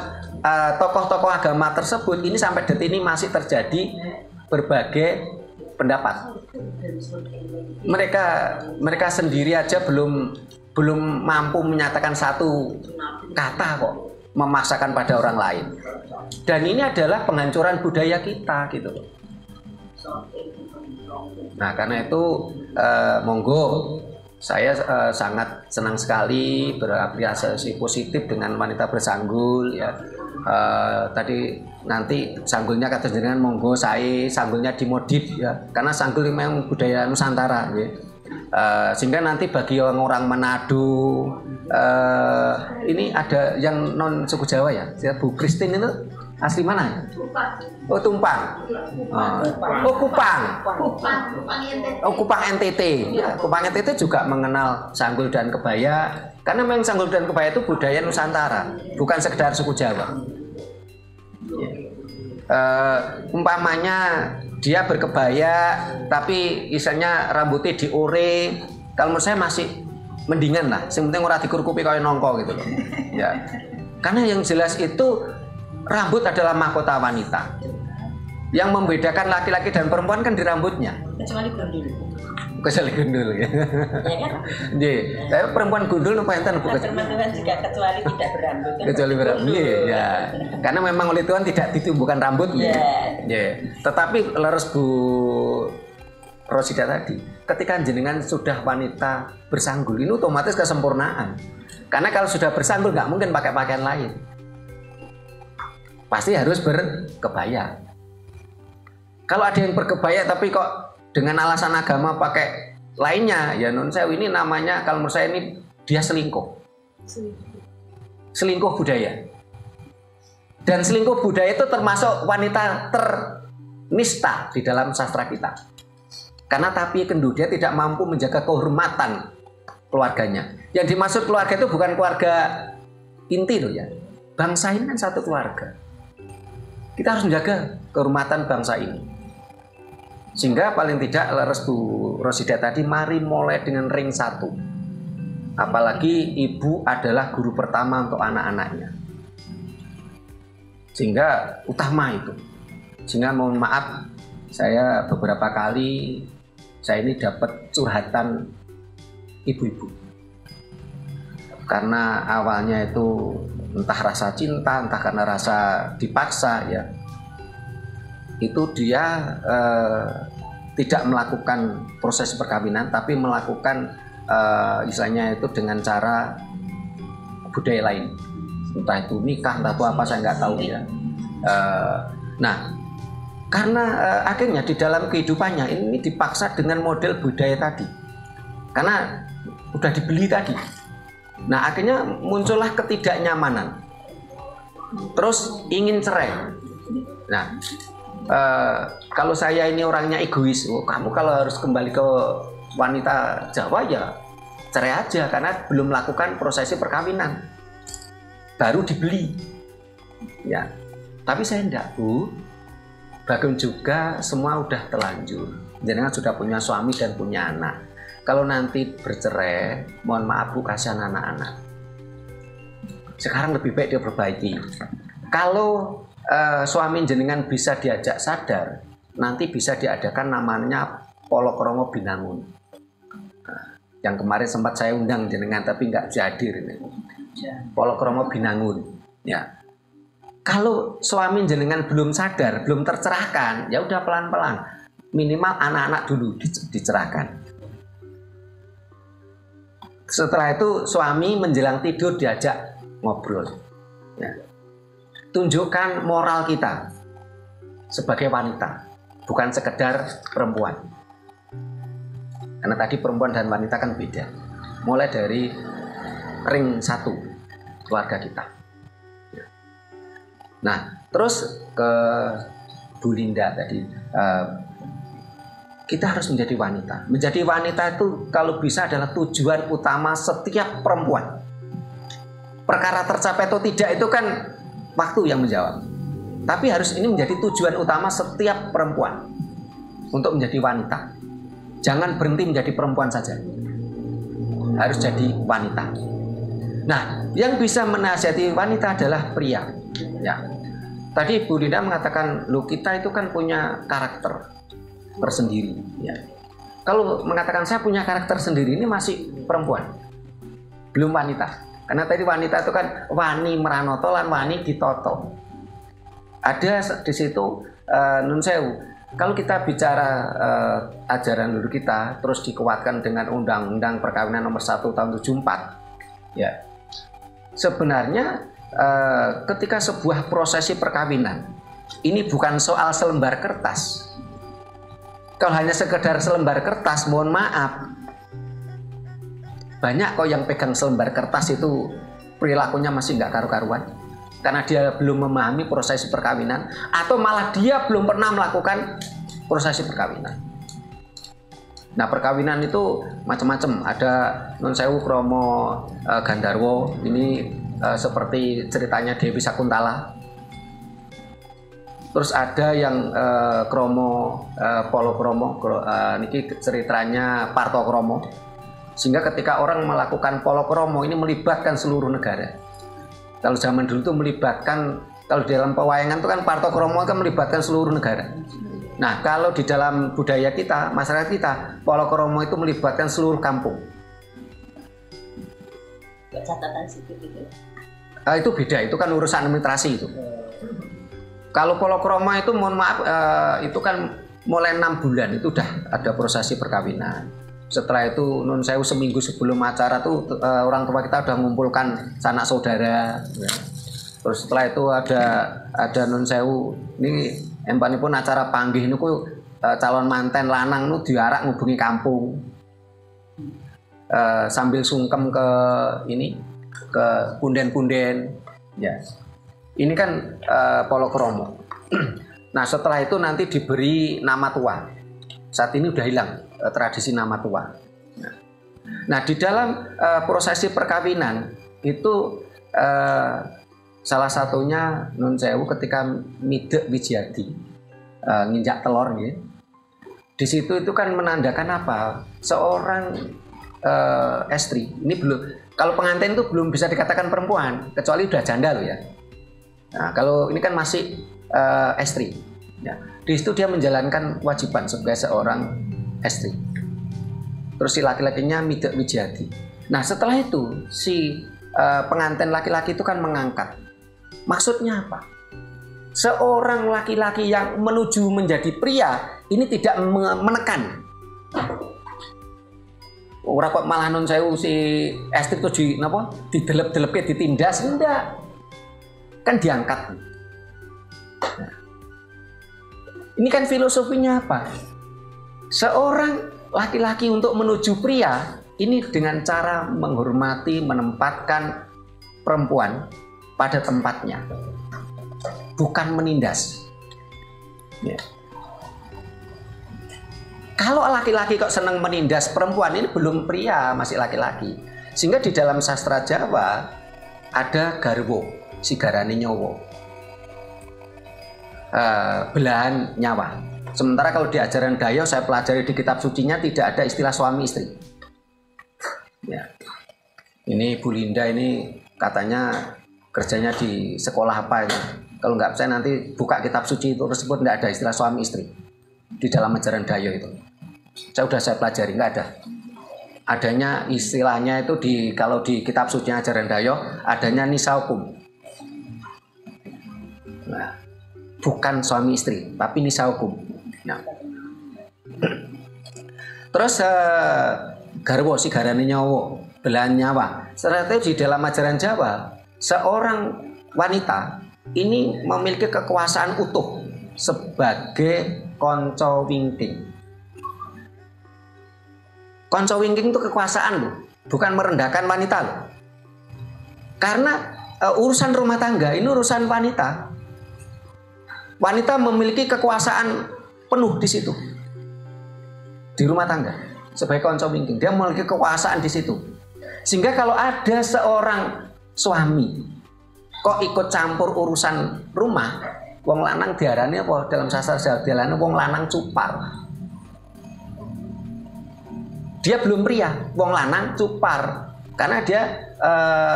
tokoh-tokoh agama tersebut ini sampai detik ini masih terjadi berbagai pendapat. Mereka sendiri aja belum mampu menyatakan satu kata kok, memaksakan pada orang lain. Dan ini adalah penghancuran budaya kita gitu loh. Nah, karena itu monggo saya sangat senang sekali berapresiasi positif dengan wanita bersanggul ya. Tadi nanti sanggulnya kata jenengan monggo saya sanggulnya dimodif ya, karena sanggul memang budaya Nusantara ya. Sehingga nanti bagi orang-orang Manado ini ada yang non suku Jawa ya, Bu Christine itu asli mana? Oh, Tumpang. Oh, Kupang. Oh, Kupang NTT. Ya, Kupang NTT juga mengenal sanggul dan kebaya, karena memang sanggul dan kebaya itu budaya Nusantara, bukan sekedar suku Jawa. Umpamanya dia berkebaya tapi istilahnya rambutnya diore, kalau menurut saya masih mendingan lah, yang penting ora dikurkupi kaya nongko gitu loh ya. Karena yang jelas itu rambut adalah mahkota wanita. Yang membedakan laki-laki dan perempuan kan di rambutnya, kecuali gundul. Kecuali gundul ya. Ya kan? Nggih, tapi perempuan gundul napa enten Bu? Firman Tuhan juga kecuali tidak berambut. Kecuali berambut. Nggih, ya. Karena memang oleh Tuhan tidak ditumbuhkan rambut. Nggih. Tetapi leres Bu Rosida tadi, ketika jenengan sudah wanita bersanggul, ini otomatis kesempurnaan. Karena kalau sudah bersanggul nggak mungkin pakai pakaian lain. Pasti harus berkebaya. Kalau ada yang berkebaya tapi kok dengan alasan agama pakai lainnya, ya non sewu, ini namanya kalau menurut saya ini dia selingkuh. Selingkuh budaya. Dan selingkuh budaya itu termasuk wanita ternista di dalam sastra kita. Karena tapi kendu dia tidak mampu menjaga kehormatan keluarganya. Yang dimaksud keluarga itu bukan keluarga inti loh ya. Bangsa ini kan satu keluarga. Kita harus menjaga kehormatan bangsa ini. Sehingga paling tidak leres Bu Rosida tadi, mari mulai dengan ring 1. Apalagi ibu adalah guru pertama untuk anak-anaknya. Sehingga utama itu. Sehingga mohon maaf, saya beberapa kali saya ini dapat curhatan ibu-ibu. Karena awalnya itu entah rasa cinta, entah karena rasa dipaksa ya. Itu dia tidak melakukan proses perkawinan, tapi melakukan istilahnya itu dengan cara budaya lain, entah itu nikah, entah itu apa, saya nggak tahu ya. Nah, karena akhirnya di dalam kehidupannya ini dipaksa dengan model budaya tadi, karena udah dibeli tadi. Nah, akhirnya muncullah ketidaknyamanan, terus ingin cerai. Nah, kalau saya ini orangnya egois, kamu kalau harus kembali ke wanita Jawa ya cerai aja, karena belum melakukan prosesi perkawinan, baru dibeli ya. Tapi saya enggak Bu, bagaimanapun juga semua udah terlanjur, jenengan sudah punya suami dan punya anak. Kalau nanti bercerai, mohon maaf Bu, kasihan anak-anak. Sekarang lebih baik dia perbaiki. Kalau suami jenengan bisa diajak sadar, nanti bisa diadakan namanya Polokromo Binangun. Yang kemarin sempat saya undang jenengan tapi nggak bisa hadir ini. Polokromo Binangun. Ya. Kalau suami jenengan belum sadar, belum tercerahkan, ya udah pelan-pelan. Minimal anak-anak dulu dicerahkan. Setelah itu suami menjelang tidur diajak ngobrol. Ya. Tunjukkan moral kita sebagai wanita, bukan sekedar perempuan. Karena tadi perempuan dan wanita kan beda. Mulai dari ring 1 keluarga kita. Nah, terus ke Bu Linda tadi, kita harus menjadi wanita. Menjadi wanita itu kalau bisa adalah tujuan utama setiap perempuan. Perkara tercapai atau tidak itu kan waktu yang menjawab. Tapi harus ini menjadi tujuan utama setiap perempuan. untuk menjadi wanita. Jangan berhenti menjadi perempuan saja, harus jadi wanita. Nah, yang bisa menasihati wanita adalah pria. Ya, tadi Bu Linda mengatakan, loh kita itu kan punya karakter tersendiri. Ya. Kalau mengatakan saya punya karakter sendiri, ini masih perempuan, belum wanita. Karena tadi wanita itu kan wani meranoto lan wani ditoto. Ada di situ nun sewu. Kalau kita bicara ajaran dulu kita terus dikuatkan dengan Undang-Undang Perkawinan Nomor 1 Tahun 74, ya sebenarnya ketika sebuah prosesi perkawinan ini bukan soal selembar kertas. Kalau hanya sekedar selembar kertas, mohon maaf, banyak kok yang pegang selembar kertas itu perilakunya masih nggak karu-karuan. Karena dia belum memahami prosesi perkawinan, atau malah dia belum pernah melakukan prosesi perkawinan. Nah, perkawinan itu macam-macam. Ada nun sewu kromo gandarwo, ini seperti ceritanya Dewi Sakuntala. Terus ada yang kromo polo kromo, ini ceritanya Parto Kromo. Sehingga ketika orang melakukan polo kromo ini melibatkan seluruh negara. Kalau zaman dulu itu melibatkan, kalau di dalam pewayangan itu kan Parto Kromo kan melibatkan seluruh negara. Nah, kalau di dalam budaya kita, masyarakat kita, Polo Kromo itu melibatkan seluruh kampung. Catatan sipil itu? Itu beda, itu kan urusan administrasi itu. Kalau Polo Kromo itu mohon maaf, itu kan mulai 6 bulan itu udah ada prosesi perkawinan. Setelah itu nun sewu seminggu sebelum acara tuh orang tua kita udah mengumpulkan sanak saudara. Ya. Terus setelah itu ada nun sewu ini empanipun acara panggih niku calon manten lanang nu diarak ngubungi kampung. Sambil sungkem ke punden-punden. Ya. Ini kan Polo Kromo. Nah, setelah itu nanti diberi nama tua. Saat ini udah hilang tradisi nama tua. Nah, di dalam prosesi perkawinan itu salah satunya nun sewu ketika midek wijadi, nginjak telur ya. Di situ itu kan menandakan apa? Seorang istri. Ini belum, kalau pengantin itu belum bisa dikatakan perempuan kecuali udah janda loh ya. Nah, kalau ini kan masih istri. Ya. Di situ dia menjalankan kewajiban sebagai seorang istri. Terus si laki-lakinya midek wijadi. Nah, setelah itu si pengantin laki-laki itu kan mengangkat. Maksudnya apa? Seorang laki-laki yang menuju menjadi pria ini tidak menekan. Ora kok malah nun sewu si istri itu didelep-delepke ditindas, enggak. Kan diangkat. Nah, ini kan filosofinya apa? Seorang laki-laki untuk menuju pria ini dengan cara menghormati, menempatkan perempuan pada tempatnya, bukan menindas. Ya. Kalau laki-laki kok senang menindas perempuan, ini belum pria, masih laki-laki. Sehingga di dalam sastra Jawa ada garwo, sigarane nyawa. Belahan nyawa. Sementara kalau di ajaran Dayo saya pelajari di kitab sucinya tidak ada istilah suami istri. Ya. Ini Bu Linda ini katanya kerjanya di sekolah apa itu. Kalau nggak saya nanti buka kitab suci itu tersebut nggak ada istilah suami istri di dalam ajaran Dayo itu. Saya pelajari nggak ada. Adanya istilahnya itu kalau di kitab suci ajaran Dayo adanya nisaukum. Nah, bukan suami istri, tapi nisaukum. Nah. Terus garwo sigarane nyawa, belahan nyawa. Setelah itu di dalam ajaran Jawa, seorang wanita ini memiliki kekuasaan utuh sebagai konco wingking. Konco wingking itu kekuasaan loh, bukan merendahkan wanita loh. Karena urusan rumah tangga ini urusan wanita. Wanita memiliki kekuasaan penuh di situ, di rumah tangga sebagai konco wingking. Dia memiliki kekuasaan di situ. Sehingga kalau ada seorang suami kok ikut campur urusan rumah, wong lanang diarani apa dalam sastra Jawa diarani wong lanang cupar. dia belum pria, wong lanang cupar karena dia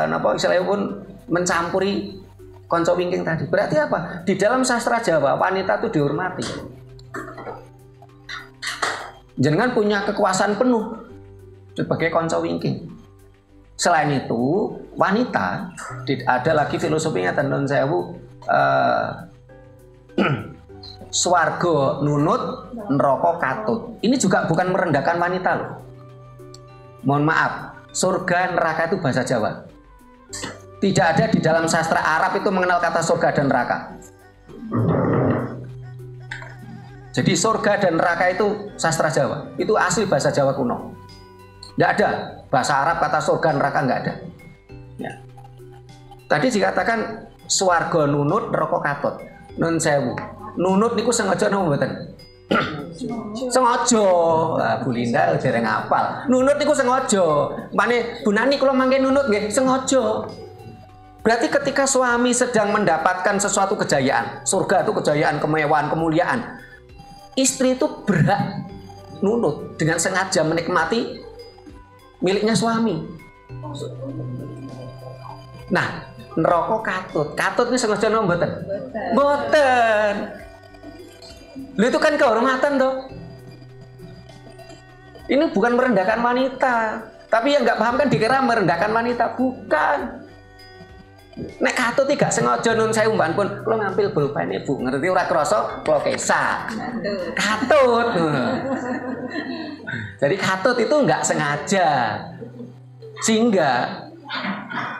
napa istilahnya pun mencampuri konco wingking tadi. Berarti apa? Di dalam sastra Jawa wanita itu dihormati. Jenengan punya kekuasaan penuh sebagai konco wingking. Selain itu, wanita ada lagi filosofinya Tenun Sewu, swarga nunut, neraka katut. Ini juga bukan merendahkan wanita loh. Mohon maaf, surga neraka itu bahasa Jawa. Tidak ada di dalam sastra Arab itu mengenal kata surga dan neraka. Jadi surga dan neraka itu sastra Jawa. Itu asli bahasa Jawa kuno. Tidak ada bahasa Arab kata surga neraka, nggak ada. Ya. Tadi dikatakan swarga nunut neraka katut. Nun sewu. Nunut niku sengaja napa mboten? Sengaja. Bu Linda dereng ngapal. Nunut niku sengaja. Mane Bu Nani kula mangke nunut nggih sengaja. Berarti ketika suami sedang mendapatkan sesuatu kejayaan, surga itu kejayaan, kemewahan, kemuliaan, istri itu berhak nunut dengan sengaja menikmati miliknya suami. Nah, neraka katut. Katut ini sengaja napa mboten? Mboten. Lho itu kan kehormatan toh. Ini bukan merendahkan wanita. Tapi yang nggak paham kan dikira merendahkan wanita. Bukan. Nek katut iki gak sengaja nun sewu mban pun kula ngambil bolpene Bu, ngerti ora krasa kula kesak. Katut. Jadi katut itu nggak sengaja. Sehingga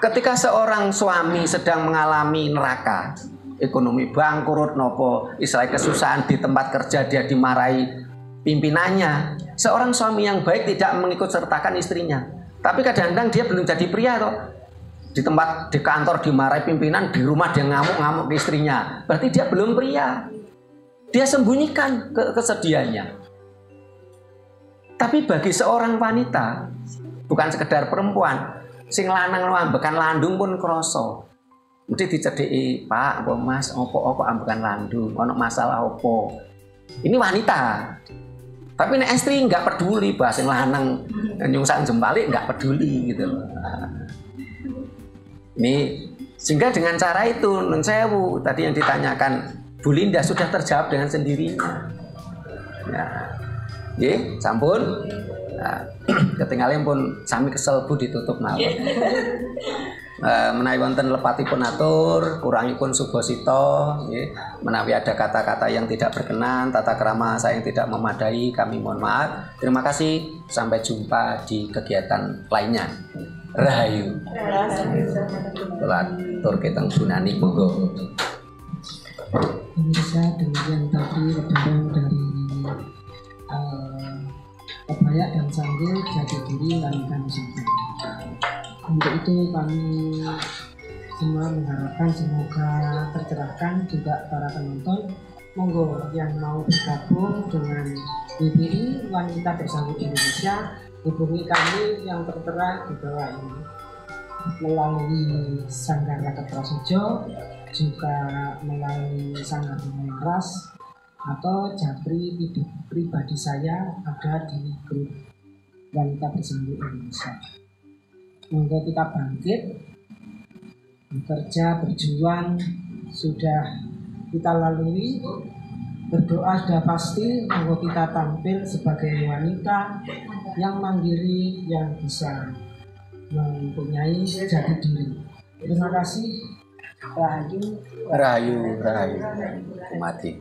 ketika seorang suami sedang mengalami neraka, ekonomi bangkrut nopo, istilah kesusahan di tempat kerja, dia dimarahi pimpinannya, seorang suami yang baik tidak mengikut sertakan istrinya. Tapi kadang-kadang dia belum jadi pria toh. Di tempat, di kantor dimarahi pimpinan, di rumah dia ngamuk-ngamuk ke istrinya. Berarti dia belum pria. Dia sembunyikan kesedihannya. Tapi bagi seorang wanita, bukan sekedar perempuan, sing lanang ambekan landung pun kroso. Mesti dicedheki, Pak, apa Mas, opo ambekan landung, ono masalah opo. Ini wanita. Tapi nek istri nggak peduli, bahas sing lanang nyungsang jempalik nggak peduli gitu. Ini sehingga dengan cara itu nun sewu tadi yang ditanyakan Bu Linda sudah terjawab dengan sendirinya. Ya, nggih, sampun. Nah, ketinggalan pun sami kesel Bu ditutup mawon. Menawi wonten lepatipun atur, kurangipun subosito, nggih. Menawi ada kata-kata yang tidak berkenan, tata krama saya yang tidak memadai, kami mohon maaf. Terima kasih, sampai jumpa di kegiatan lainnya. Rahayu. Telat tur keteng Bunani monggo. Pemirsa, demikian tadi lebaran dari Kebaya dan Sanggul Jati Diri Wanita Nusantara. Untuk itu kami semua mengharapkan semoga tercerahkan juga para penonton. Monggo yang mau bergabung dengan WBI Wanita Bersanggut Indonesia, hubungi kami yang tertera di bawah ini melalui Sanggar Rakyat Prasojo, juga melalui Sanggar Lumayan Ras, atau japri pribadi saya ada di grup Wanita Bersanggut Indonesia. Monggo kita bangkit, bekerja, berjuang sudah kita lalui, berdoa sudah pasti. Monggo kita tampil sebagai wanita yang mandiri, yang bisa mempunyai jati diri. Terima kasih. Rahayu. Rahayu, rahayu. Mati.